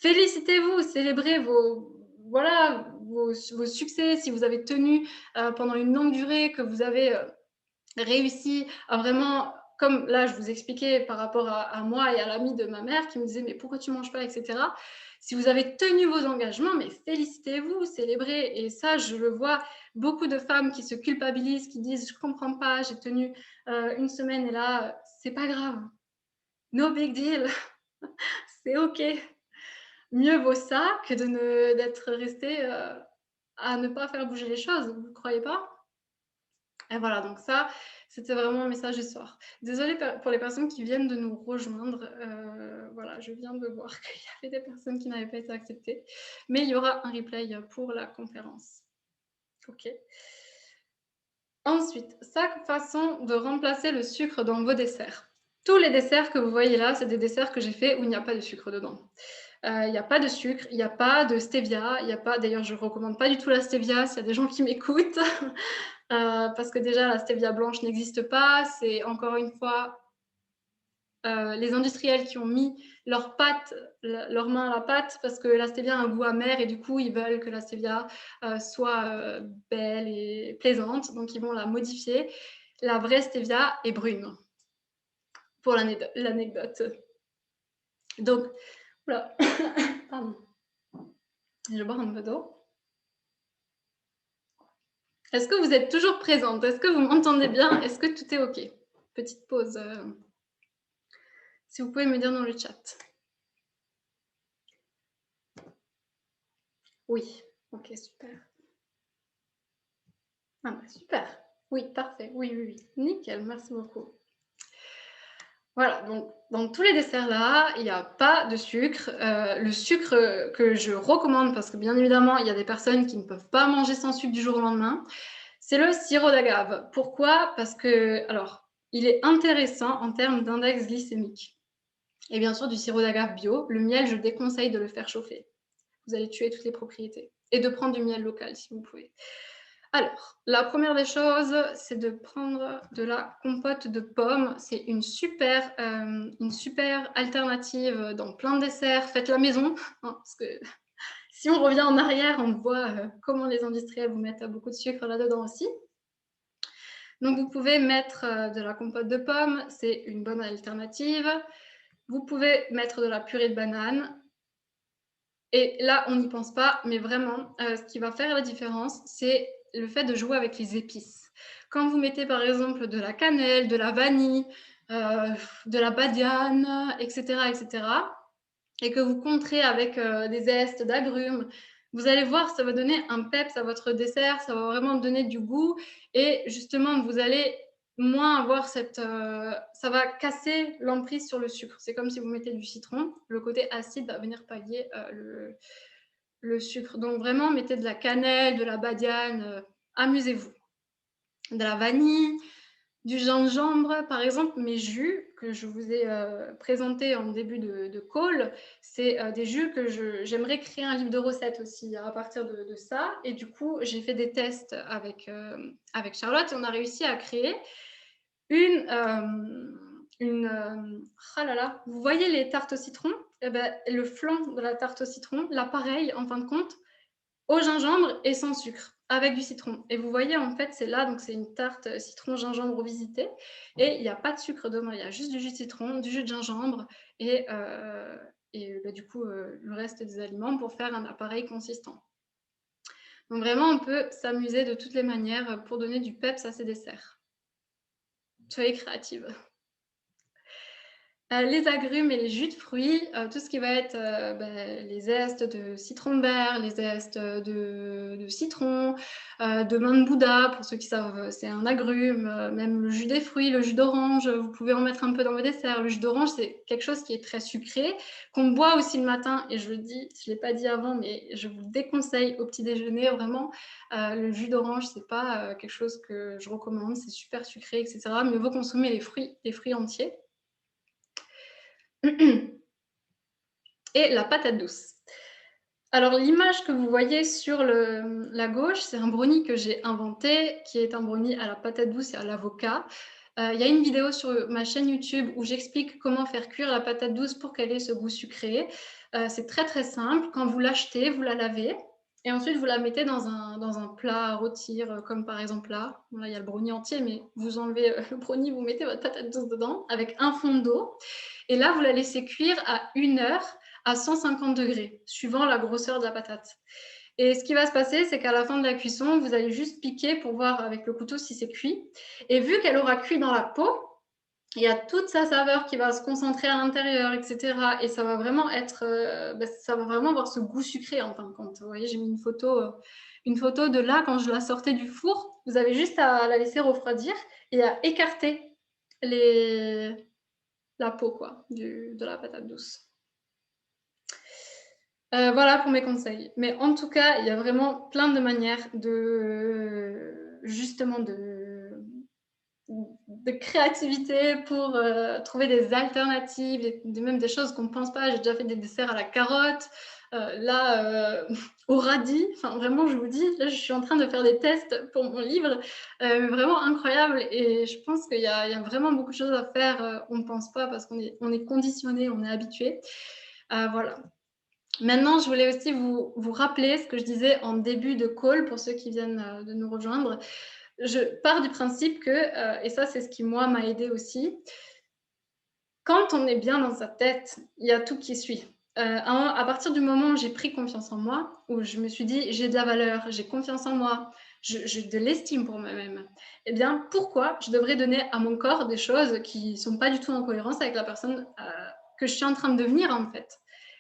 Speaker 1: Félicitez-vous, célébrez vos succès. Si vous avez tenu pendant une longue durée, que vous avez réussi à vraiment, comme là je vous expliquais par rapport à moi et à l'ami de ma mère qui me disait mais pourquoi tu manges pas, etc. Si vous avez tenu vos engagements, mais félicitez-vous, célébrez. Et ça, je le vois, beaucoup de femmes qui se culpabilisent, qui disent je comprends pas, j'ai tenu une semaine et là, c'est pas grave. No big deal. C'est ok. Mieux vaut ça que d'être resté à ne pas faire bouger les choses, vous ne croyez pas? Et voilà, donc ça, c'était vraiment un message du soir. Désolée pour les personnes qui viennent de nous rejoindre. Voilà, je viens de voir qu'il y avait des personnes qui n'avaient pas été acceptées. Mais il y aura un replay pour la conférence. OK. Ensuite, 5 façons de remplacer le sucre dans vos desserts. Tous les desserts que vous voyez là, c'est des desserts que j'ai faits où il n'y a pas de sucre dedans. Il n'y a pas de sucre, il n'y a pas de stevia, il n'y a pas. D'ailleurs, je ne recommande pas du tout la stevia s'il y a des gens qui m'écoutent. Parce que déjà, la stevia blanche n'existe pas. C'est encore une fois les industriels qui ont mis leur main à la pâte parce que la stevia a un goût amer et du coup, ils veulent que la stevia soit belle et plaisante. Donc, ils vont la modifier. La vraie stevia est brune, pour l'anecdote. Donc, voilà. Pardon. Je vais boire un peu d'eau. Est-ce que vous êtes toujours présente? Est-ce que vous m'entendez bien? Est-ce que tout est OK? Petite pause. Si vous pouvez me dire dans le chat. Oui. OK, super. Ah bah super. Oui, parfait. Oui, oui, oui. Nickel, merci beaucoup. Voilà, donc dans tous les desserts là, il n'y a pas de sucre. Le sucre que je recommande, parce que bien évidemment, il y a des personnes qui ne peuvent pas manger sans sucre du jour au lendemain, c'est le sirop d'agave. Pourquoi? Parce que, alors, il est intéressant en termes d'index glycémique. Et bien sûr, du sirop d'agave bio. Le miel, je déconseille de le faire chauffer. Vous allez tuer toutes les propriétés. Et de prendre du miel local si vous pouvez. Alors, la première des choses, c'est de prendre de la compote de pommes. C'est une super alternative dans plein de desserts. Faites la maison, hein, parce que si on revient en arrière, on voit comment les industriels vous mettent beaucoup de sucre là-dedans aussi. Donc, vous pouvez mettre de la compote de pommes, c'est une bonne alternative. Vous pouvez mettre de la purée de banane. Et là, on n'y pense pas, mais vraiment, ce qui va faire la différence, c'est le fait de jouer avec les épices. Quand vous mettez par exemple de la cannelle, de la vanille, de la badiane, etc., etc., et que vous contrez avec des zestes d'agrumes, vous allez voir, ça va donner un peps à votre dessert, ça va vraiment donner du goût et justement, vous allez moins avoir cette... ça va casser l'emprise sur le sucre. C'est comme si vous mettez du citron, le côté acide va venir pallier le sucre. Donc vraiment, mettez de la cannelle, de la badiane, amusez-vous. De la vanille, du gingembre, par exemple, mes jus que je vous ai présentés en début de call, c'est des jus que j'aimerais créer un livre de recettes aussi à partir de ça. Et du coup, j'ai fait des tests avec Charlotte et on a réussi à créer ah là là, vous voyez les tartes au citron? Eh ben, le flanc de la tarte au citron, l'appareil, en fin de compte, au gingembre et sans sucre, avec du citron. Et vous voyez, en fait, c'est là, donc c'est une tarte citron-gingembre revisitée. Et il n'y a pas de sucre dedans, il y a juste du jus de citron, du jus de gingembre et du coup, le reste des aliments pour faire un appareil consistant. Donc vraiment, on peut s'amuser de toutes les manières pour donner du peps à ces desserts. Soyez créative. Les agrumes et les jus de fruits, tout ce qui va être les zestes de citron vert, les zestes de citron, de main de Bouddha, pour ceux qui savent, c'est un agrume, même le jus des fruits, le jus d'orange, vous pouvez en mettre un peu dans vos desserts. Le jus d'orange, c'est quelque chose qui est très sucré, qu'on boit aussi le matin, et je le dis, je ne l'ai pas dit avant, mais je vous le déconseille au petit déjeuner, vraiment. Le jus d'orange, c'est pas quelque chose que je recommande, c'est super sucré, etc. Mieux vaut consommer les fruits entiers. Et la patate douce. Alors, l'image que vous voyez sur la gauche, c'est un brownie que j'ai inventé, qui est un brownie à la patate douce et à l'avocat. Il y a une vidéo sur ma chaîne YouTube où j'explique comment faire cuire la patate douce pour qu'elle ait ce goût sucré. C'est très très simple. Quand vous l'achetez, vous la lavez et ensuite vous la mettez dans un plat à rôtir, comme par exemple là. Bon, là, il y a le brownie entier, mais vous enlevez le brownie, vous mettez votre patate douce dedans avec un fond d'eau. Et là, vous la laissez cuire à 1 heure à 150 degrés, suivant la grosseur de la patate. Et ce qui va se passer, c'est qu'à la fin de la cuisson, vous allez juste piquer pour voir avec le couteau si c'est cuit. Et vu qu'elle aura cuit dans la peau, il y a toute sa saveur qui va se concentrer à l'intérieur, etc. Et ça va vraiment être, ça va vraiment avoir ce goût sucré en fin de compte. Vous voyez, j'ai mis une photo de là quand je la sortais du four. Vous avez juste à la laisser refroidir et à écarter la peau quoi, de la patate douce. Voilà pour mes conseils. Mais en tout cas, il y a vraiment plein de manières justement de créativité pour trouver des alternatives, même des choses qu'on ne pense pas. J'ai déjà fait des desserts à la carotte, au radis. Enfin, vraiment, je vous dis, là, je suis en train de faire des tests pour mon livre, vraiment incroyable. Et je pense qu'il y a vraiment beaucoup de choses à faire. On ne pense pas parce qu'on est conditionné, on est habitué. Voilà. Maintenant, je voulais aussi vous rappeler ce que je disais en début de call pour ceux qui viennent de nous rejoindre. Je pars du principe que, et ça c'est ce qui moi m'a aidé aussi, quand on est bien dans sa tête, il y a tout qui suit. À partir du moment où j'ai pris confiance en moi, où je me suis dit j'ai de la valeur, j'ai confiance en moi, j'ai de l'estime pour moi-même, eh bien pourquoi je devrais donner à mon corps des choses qui ne sont pas du tout en cohérence avec la personne que je suis en train de devenir en fait?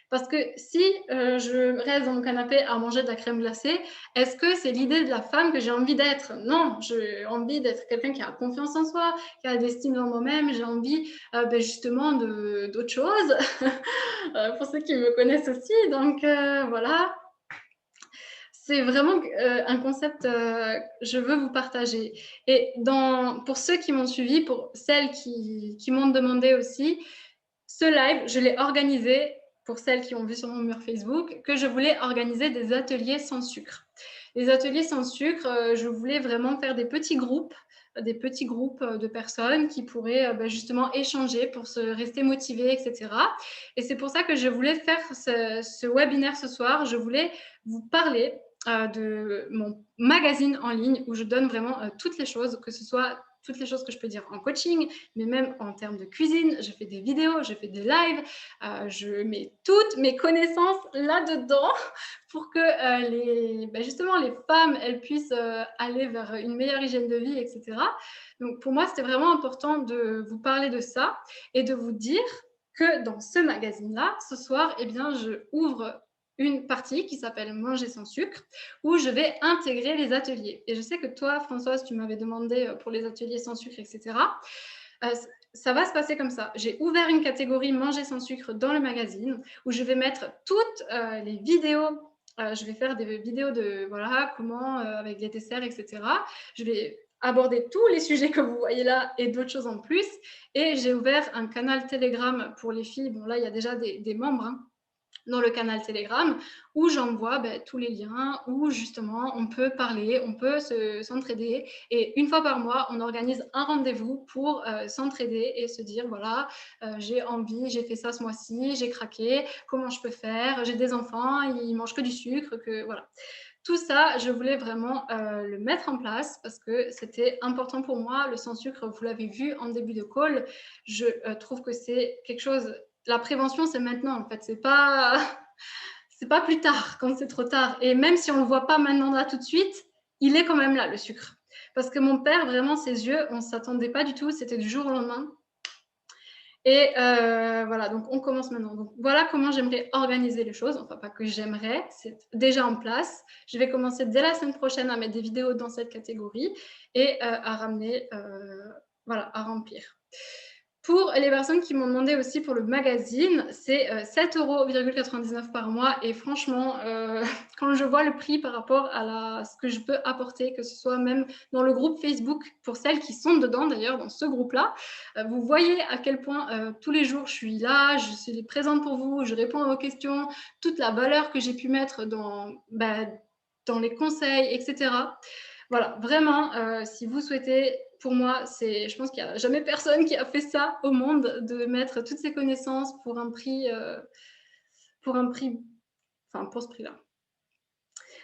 Speaker 1: Parce que si je reste dans mon canapé à manger de la crème glacée, est-ce que c'est l'idée de la femme que j'ai envie d'être? Non, j'ai envie d'être quelqu'un qui a confiance en soi, qui a d'estime dans moi-même. J'ai envie justement d'autre chose, pour ceux qui me connaissent aussi. Donc voilà, c'est vraiment un concept que je veux vous partager. Et pour ceux qui m'ont suivi, pour celles qui m'ont demandé aussi, ce live, je l'ai organisé pour celles qui ont vu sur mon mur Facebook, que je voulais organiser des ateliers sans sucre. Les ateliers sans sucre, je voulais vraiment faire des petits groupes de personnes qui pourraient justement échanger pour se rester motivées, etc. Et c'est pour ça que je voulais faire ce webinaire ce soir. Je voulais vous parler de mon magazine en ligne où je donne vraiment toutes les choses, que ce soit toutes les choses que je peux dire en coaching, mais même en termes de cuisine. Je fais des vidéos, je fais des lives, je mets toutes mes connaissances là-dedans pour que justement les femmes, elles puissent aller vers une meilleure hygiène de vie, etc. Donc pour moi, c'était vraiment important de vous parler de ça et de vous dire que dans ce magazine-là, ce soir, eh bien, je ouvre une partie qui s'appelle Manger sans sucre, où je vais intégrer les ateliers. Et je sais que toi, Françoise, tu m'avais demandé pour les ateliers sans sucre, etc. Ça va se passer comme ça. J'ai ouvert une catégorie Manger sans sucre dans le magazine, où je vais mettre toutes les vidéos. Je vais faire des vidéos de voilà comment avec les desserts, etc. Je vais aborder tous les sujets que vous voyez là et d'autres choses en plus. Et j'ai ouvert un canal Telegram pour les filles. Bon, là, il y a déjà des membres dans le canal Telegram où j'envoie tous les liens où justement on peut parler, on peut s'entraider. Et une fois par mois, on organise un rendez-vous pour s'entraider et se dire voilà, j'ai envie, j'ai fait ça ce mois-ci, j'ai craqué, comment je peux faire, j'ai des enfants, ils mangent que du sucre, que voilà. Tout ça, je voulais vraiment le mettre en place parce que c'était important pour moi. Le sans sucre, vous l'avez vu en début de call, je trouve que c'est quelque chose. La prévention, c'est maintenant en fait. C'est pas plus tard quand c'est trop tard. Et même si on le voit pas maintenant là tout de suite, il est quand même là le sucre. Parce que mon père, vraiment, ses yeux, on s'attendait pas du tout. C'était du jour au lendemain. Et voilà, donc on commence maintenant. Donc voilà comment j'aimerais organiser les choses. Enfin, pas que j'aimerais, c'est déjà en place. Je vais commencer dès la semaine prochaine à mettre des vidéos dans cette catégorie et à ramener, voilà, à remplir. Pour les personnes qui m'ont demandé aussi pour le magazine, c'est 7,99 € par mois. Et franchement, quand je vois le prix par rapport à ce que je peux apporter, que ce soit même dans le groupe Facebook, pour celles qui sont dedans d'ailleurs, dans ce groupe-là, vous voyez à quel point tous les jours je suis là, je suis présente pour vous, je réponds à vos questions, toute la valeur que j'ai pu mettre dans les conseils, etc. Voilà, vraiment, si vous souhaitez, pour moi, je pense qu'il n'y a jamais personne qui a fait ça au monde, de mettre toutes ses connaissances pour un prix, pour ce prix-là.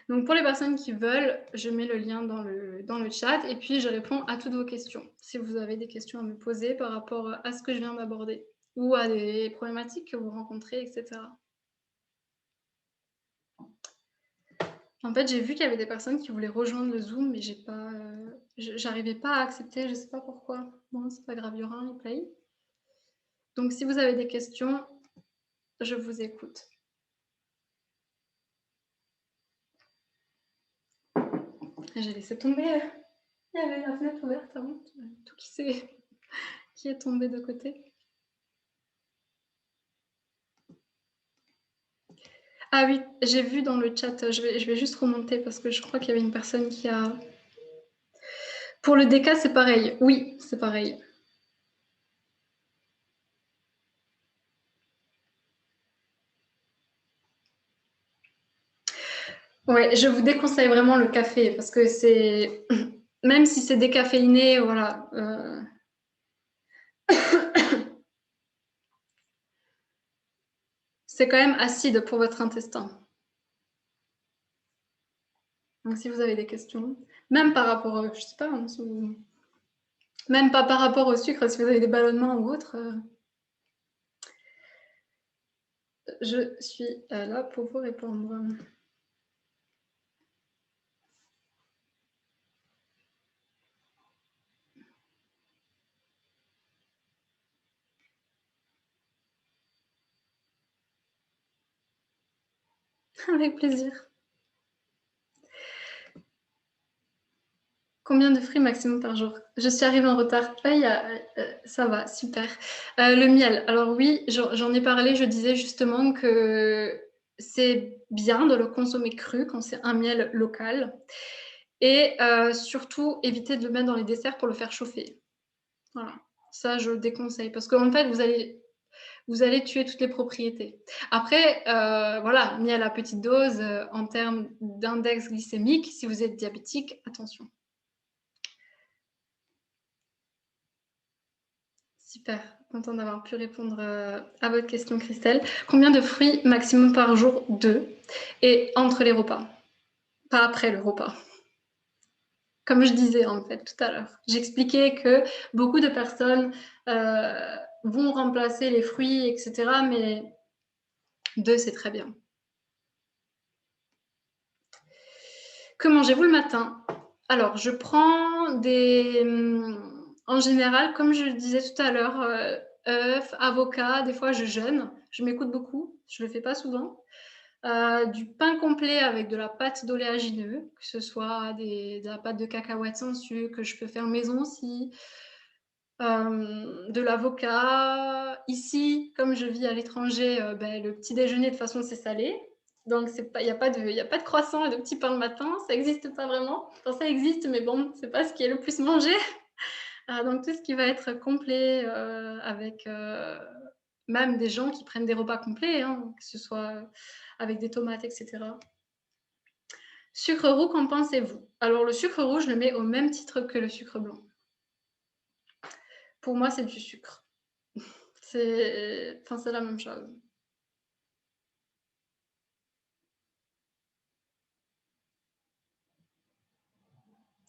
Speaker 1: Donc, pour les personnes qui veulent, je mets le lien dans le chat et puis je réponds à toutes vos questions. Si vous avez des questions à me poser par rapport à ce que je viens d'aborder ou à des problématiques que vous rencontrez, etc. En fait, j'ai vu qu'il y avait des personnes qui voulaient rejoindre le Zoom, mais j'arrivais pas à accepter, je ne sais pas pourquoi. Bon, c'est pas grave, il y aura un replay. Donc, si vous avez des questions, je vous écoute. J'ai laissé tomber. Il y avait la fenêtre ouverte avant. Tout qui est tombé de côté. Ah oui, j'ai vu dans le chat, je vais juste remonter parce que je crois qu'il y avait une personne qui a... Pour le DK, c'est pareil. Oui, c'est pareil. Ouais, je vous déconseille vraiment le café parce que c'est... Même si c'est décaféiné, voilà. C'est quand même acide pour votre intestin. Donc, si vous avez des questions, même par rapport, je sais pas, même pas par rapport au sucre, si vous avez des ballonnements ou autre, je suis là pour vous répondre. Avec plaisir. Combien de fruits maximum par jour? Je suis arrivée en retard. Ça va, super. Le miel. Alors oui, j'en ai parlé. Je disais justement que c'est bien de le consommer cru quand c'est un miel local. Et surtout, éviter de le mettre dans les desserts pour le faire chauffer. Voilà. Ça, je déconseille. Parce qu'en fait, vous allez tuer toutes les propriétés. Après, voilà, miel à petite dose, en termes d'index glycémique, si vous êtes diabétique, attention. Super, content d'avoir pu répondre à votre question, Christelle. Combien de fruits maximum par jour? 2. Et entre les repas, pas après le repas. Comme je disais en fait tout à l'heure, j'expliquais que beaucoup de personnes vont remplacer les fruits, etc. Mais 2, c'est très bien. Que mangez-vous le matin? Alors, je prends en général, comme je le disais tout à l'heure, œufs, avocats, des fois je jeûne. Je m'écoute beaucoup, je ne le fais pas souvent. Du pain complet avec de la pâte d'oléagineux, que ce soit de la pâte de cacahuètes sans sucre, que je peux faire maison aussi. De l'avocat. Ici, comme je vis à l'étranger, le petit déjeuner, de toute façon, c'est salé. Donc, il n'y a pas de croissant et de petit pain le matin. Ça n'existe pas vraiment. Enfin, ça existe, mais bon, c'est pas ce qui est le plus mangé. Donc, tout ce qui va être complet avec même des gens qui prennent des repas complets, hein, que ce soit avec des tomates, etc. Sucre roux, qu'en pensez-vous? Alors, le sucre roux, je le mets au même titre que le sucre blanc. Pour moi, c'est du sucre. C'est la même chose.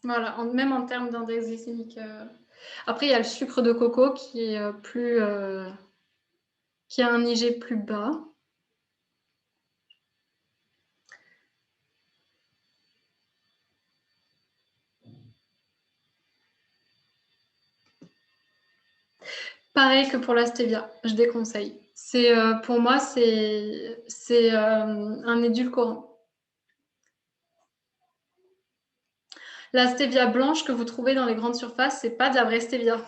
Speaker 1: Voilà, même en termes d'index glycémique. Après, il y a le sucre de coco qui est qui a un IG plus bas. Pareil que pour la stevia, je déconseille. Pour moi, c'est un édulcorant. La stevia blanche que vous trouvez dans les grandes surfaces, c'est pas de la vraie stevia.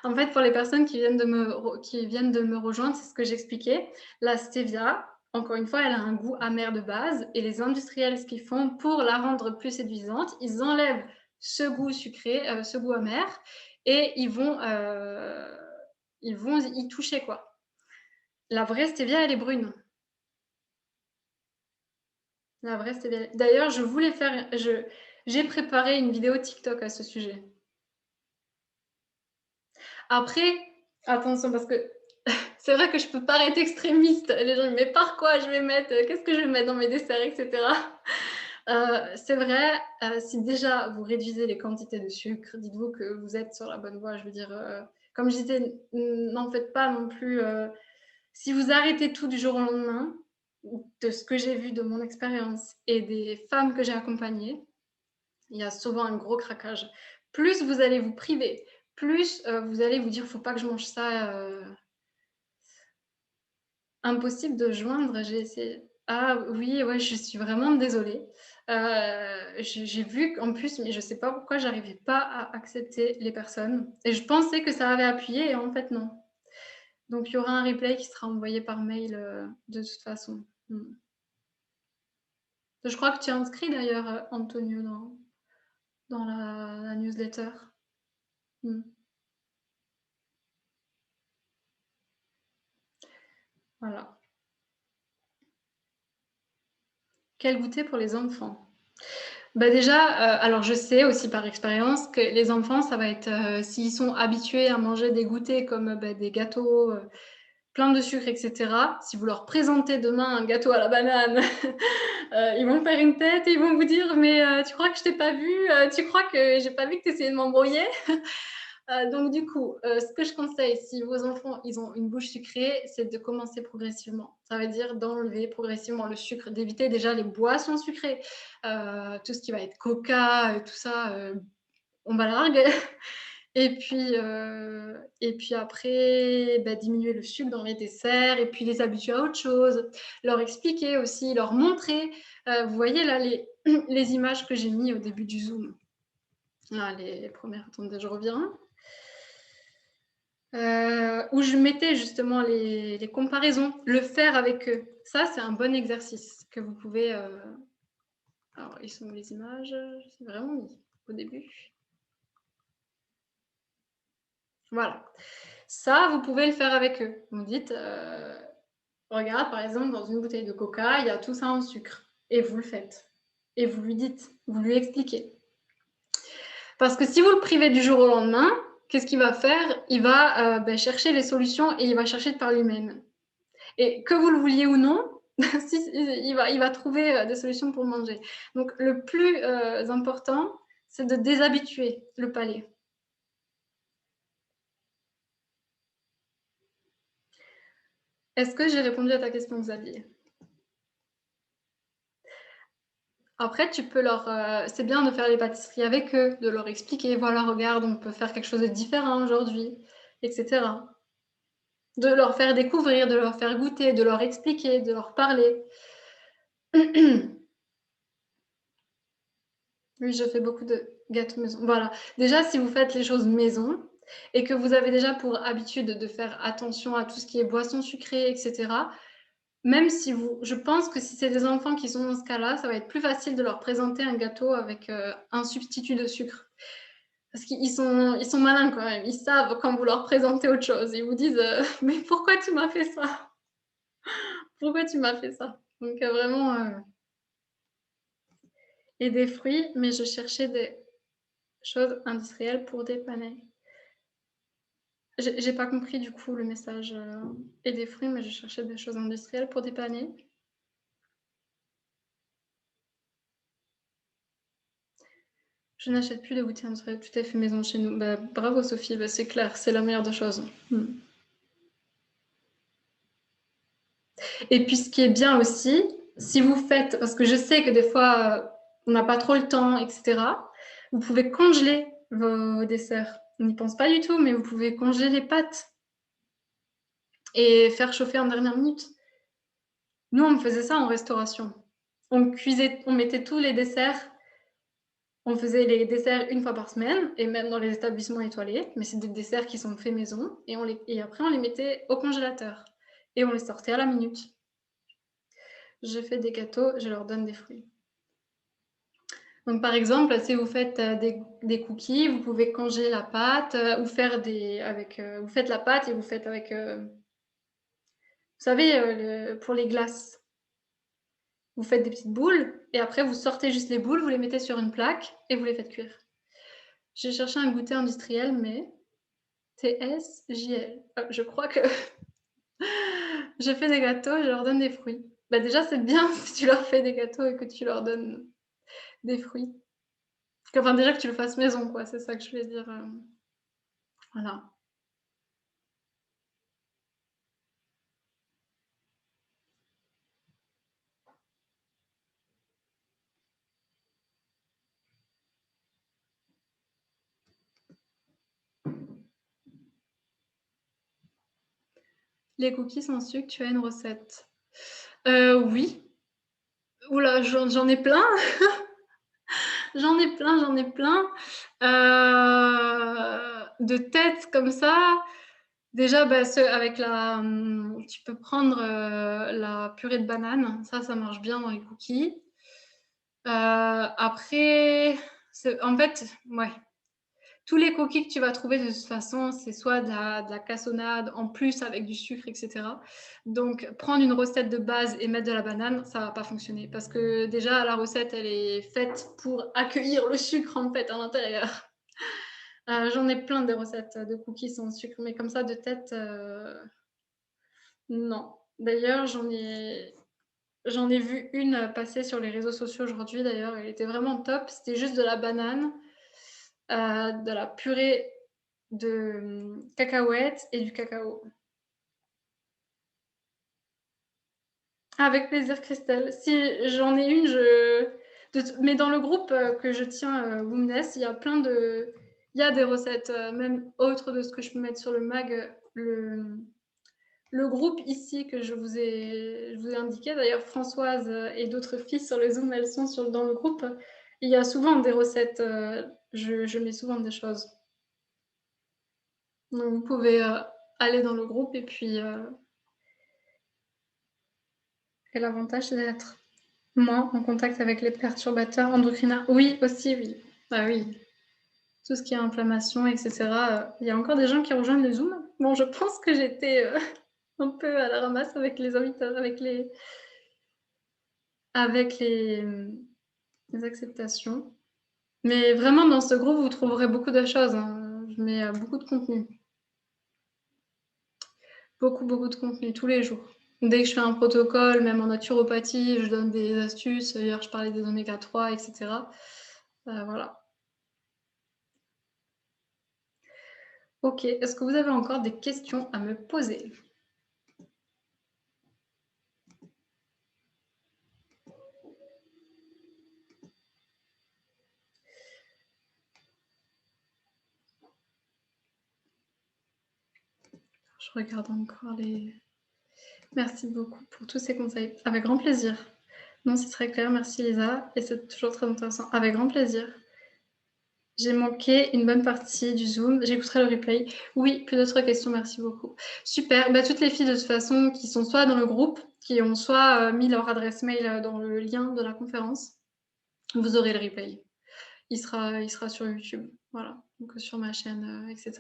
Speaker 1: En fait, pour les personnes qui viennent de me rejoindre, c'est ce que j'expliquais. La stevia, encore une fois, elle a un goût amer de base. Et les industriels, ce qu'ils font pour la rendre plus séduisante, ils enlèvent ce goût sucré, ce goût amer, et ils vont y toucher, quoi. La vraie stevia, elle est brune. La vraie stevia. D'ailleurs, j'ai préparé une vidéo TikTok à ce sujet. Après, attention, parce que c'est vrai que je peux paraître extrémiste. Les gens me disent, mais par quoi je vais mettre, qu'est-ce que je vais mettre dans mes desserts, etc. C'est vrai, si déjà vous réduisez les quantités de sucre, dites-vous que vous êtes sur la bonne voie. Je veux dire, comme je disais, n'en faites pas non plus. Si vous arrêtez tout du jour au lendemain, de ce que j'ai vu de mon expérience et des femmes que j'ai accompagnées, il y a souvent un gros craquage. Plus vous allez vous priver, plus vous allez vous dire, faut pas que je mange ça. Impossible de joindre, j'ai essayé. Ah oui, ouais, je suis vraiment désolée. J'ai vu qu'en plus, mais je sais pas pourquoi j'arrivais pas à accepter les personnes. Et je pensais que ça avait appuyé et en fait non. Donc il y aura un replay qui sera envoyé par mail de toute façon. Je crois que tu es inscrit d'ailleurs, Antonio, dans la newsletter. Voilà. Quel goûter pour les enfants? Bah déjà, alors je sais aussi par expérience que les enfants, ça va être, s'ils sont habitués à manger des goûters comme des gâteaux plein de sucre, etc. Si vous leur présentez demain un gâteau à la banane, ils vont faire une tête et ils vont vous dire, mais tu crois que je t'ai pas vu, tu crois que j'ai pas vu que tu essayais de m'embrouiller. Donc du coup, ce que je conseille, si vos enfants ils ont une bouche sucrée, c'est de commencer progressivement. Ça veut dire d'enlever progressivement le sucre, d'éviter déjà les boissons sucrées, tout ce qui va être coca, tout ça, on balargue. Et puis après, diminuer le sucre dans les desserts et puis les habituer à autre chose. Leur expliquer aussi, leur montrer. Vous voyez là les images que j'ai mis au début du Zoom. Là, les premières, attendez, je reviens. Où je mettais justement les comparaisons, le faire avec eux. Ça, c'est un bon exercice que vous pouvez... Alors, ils sont où les images? C'est vraiment mis au début. Voilà. Ça, vous pouvez le faire avec eux. Vous dites, regarde, par exemple, dans une bouteille de coca, il y a tout ça en sucre. Et vous le faites. Et vous lui dites, vous lui expliquez. Parce que si vous le privez du jour au lendemain, qu'est-ce qu'il va faire? Il va chercher les solutions et il va chercher par lui-même. Et que vous le vouliez ou non, il va trouver des solutions pour manger. Donc, le plus important, c'est de déshabituer le palais. Est-ce que j'ai répondu à ta question, Xavier? Après, tu peux c'est bien de faire les pâtisseries avec eux, de leur expliquer, voilà, regarde, on peut faire quelque chose de différent aujourd'hui, etc. De leur faire découvrir, de leur faire goûter, de leur expliquer, de leur parler. Oui, je fais beaucoup de gâteaux maison. Voilà. Déjà, si vous faites les choses maison et que vous avez déjà pour habitude de faire attention à tout ce qui est boissons sucrées, etc., même si je pense que si c'est des enfants qui sont dans ce cas-là, ça va être plus facile de leur présenter un gâteau avec un substitut de sucre. Parce qu'ils sont malins quand même. Ils savent quand vous leur présentez autre chose. Ils vous disent mais pourquoi tu m'as fait ça? Pourquoi tu m'as fait ça? Donc vraiment, et des fruits, mais je cherchais des choses industrielles pour dépanner. J'ai pas compris du coup le message, et des fruits, mais je cherchais des choses industrielles pour dépanner. Je n'achète plus de goûter industriel, tout à fait maison chez nous. Bah, bravo Sophie, bah, c'est clair, c'est la meilleure des choses. Et puis ce qui est bien aussi, si vous faites, parce que je sais que des fois on n'a pas trop le temps, etc., vous pouvez congeler vos desserts. On n'y pense pas du tout, mais vous pouvez congeler les pâtes et faire chauffer en dernière minute. Nous, on faisait ça en restauration. On mettait tous les desserts. On faisait les desserts une fois par semaine, et même dans les établissements étoilés, mais c'est des desserts qui sont faits maison, et après on les mettait au congélateur, et on les sortait à la minute. Je fais des gâteaux, je leur donne des fruits. Donc par exemple, si vous faites des cookies, vous pouvez congeler la pâte, ou faire vous faites la pâte et vous faites avec, vous savez, pour les glaces, vous faites des petites boules, et après vous sortez juste les boules, vous les mettez sur une plaque, et vous les faites cuire. J'ai cherché un goûter industriel, mais TSJL. Je crois que je fais des gâteaux, je leur donne des fruits. Bah déjà, c'est bien si tu leur fais des gâteaux et que tu leur donnes des fruits. Enfin, déjà que tu le fasses maison, quoi. C'est ça que je voulais dire. Voilà. Les cookies sans sucre, tu as une recette? Oui. Oula, j'en ai plein. J'en ai plein, j'en ai plein. De tête comme ça. Déjà, bah, avec tu peux prendre la purée de banane. Ça marche bien dans les cookies. Après, en fait, ouais. Tous les cookies que tu vas trouver de toute façon, c'est soit de la cassonade en plus avec du sucre, etc. Donc, prendre une recette de base et mettre de la banane, ça va pas fonctionner parce que déjà, la recette, elle est faite pour accueillir le sucre en fait à l'intérieur. J'en ai plein des recettes de cookies sans sucre, mais comme ça, de tête, non. D'ailleurs, j'en ai vu une passer sur les réseaux sociaux aujourd'hui, d'ailleurs, elle était vraiment top. C'était juste de la banane, de la purée de cacahuètes et du cacao. Avec plaisir, Christelle. Si j'en ai une, mais dans le groupe que je tiens, Woomness, il y a il y a des recettes, même autres de ce que je peux mettre sur le mag. Le groupe ici que je vous ai indiqué, d'ailleurs Françoise et d'autres filles sur le Zoom, elles sont dans le groupe. Il y a souvent des recettes, je mets souvent des choses. Donc vous pouvez aller dans le groupe et l'avantage c'est d'être moins en contact avec les perturbateurs endocriniens. Oui, aussi, oui. Ah oui, tout ce qui est inflammation, etc. Il y a encore des gens qui rejoignent le Zoom. Bon, je pense que j'étais un peu à la ramasse avec les invités, avec les acceptations. Mais vraiment, dans ce groupe, vous trouverez beaucoup de choses. Hein. Je mets beaucoup de contenu. Beaucoup, beaucoup de contenu tous les jours. Dès que je fais un protocole, même en naturopathie, je donne des astuces. Hier, je parlais des oméga 3, etc. Voilà. Ok, est-ce que vous avez encore des questions à me poser? Je regarde encore les... Merci beaucoup pour tous ces conseils. Avec grand plaisir. Non, c'est très clair. Merci Lisa. Et c'est toujours très intéressant. Avec grand plaisir. J'ai manqué une bonne partie du Zoom. J'écouterai le replay. Oui, plus d'autres questions. Merci beaucoup. Super. Bah, toutes les filles, de toute façon, qui sont soit dans le groupe, qui ont soit mis leur adresse mail dans le lien de la conférence, vous aurez le replay. Il sera sur YouTube. Voilà. Donc, sur ma chaîne, etc.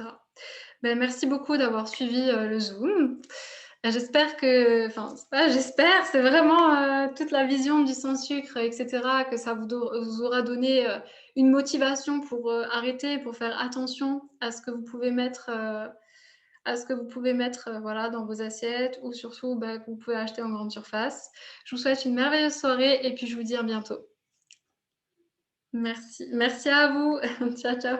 Speaker 1: Ben, merci beaucoup d'avoir suivi le Zoom. J'espère que, enfin, c'est pas j'espère, c'est vraiment toute la vision du sans sucre, etc., que ça vous aura donné une motivation pour arrêter, pour faire attention à ce que vous pouvez mettre, voilà, dans vos assiettes ou surtout bah, que vous pouvez acheter en grande surface. Je vous souhaite une merveilleuse soirée et puis je vous dis à bientôt. Merci. Merci à vous. Ciao, ciao.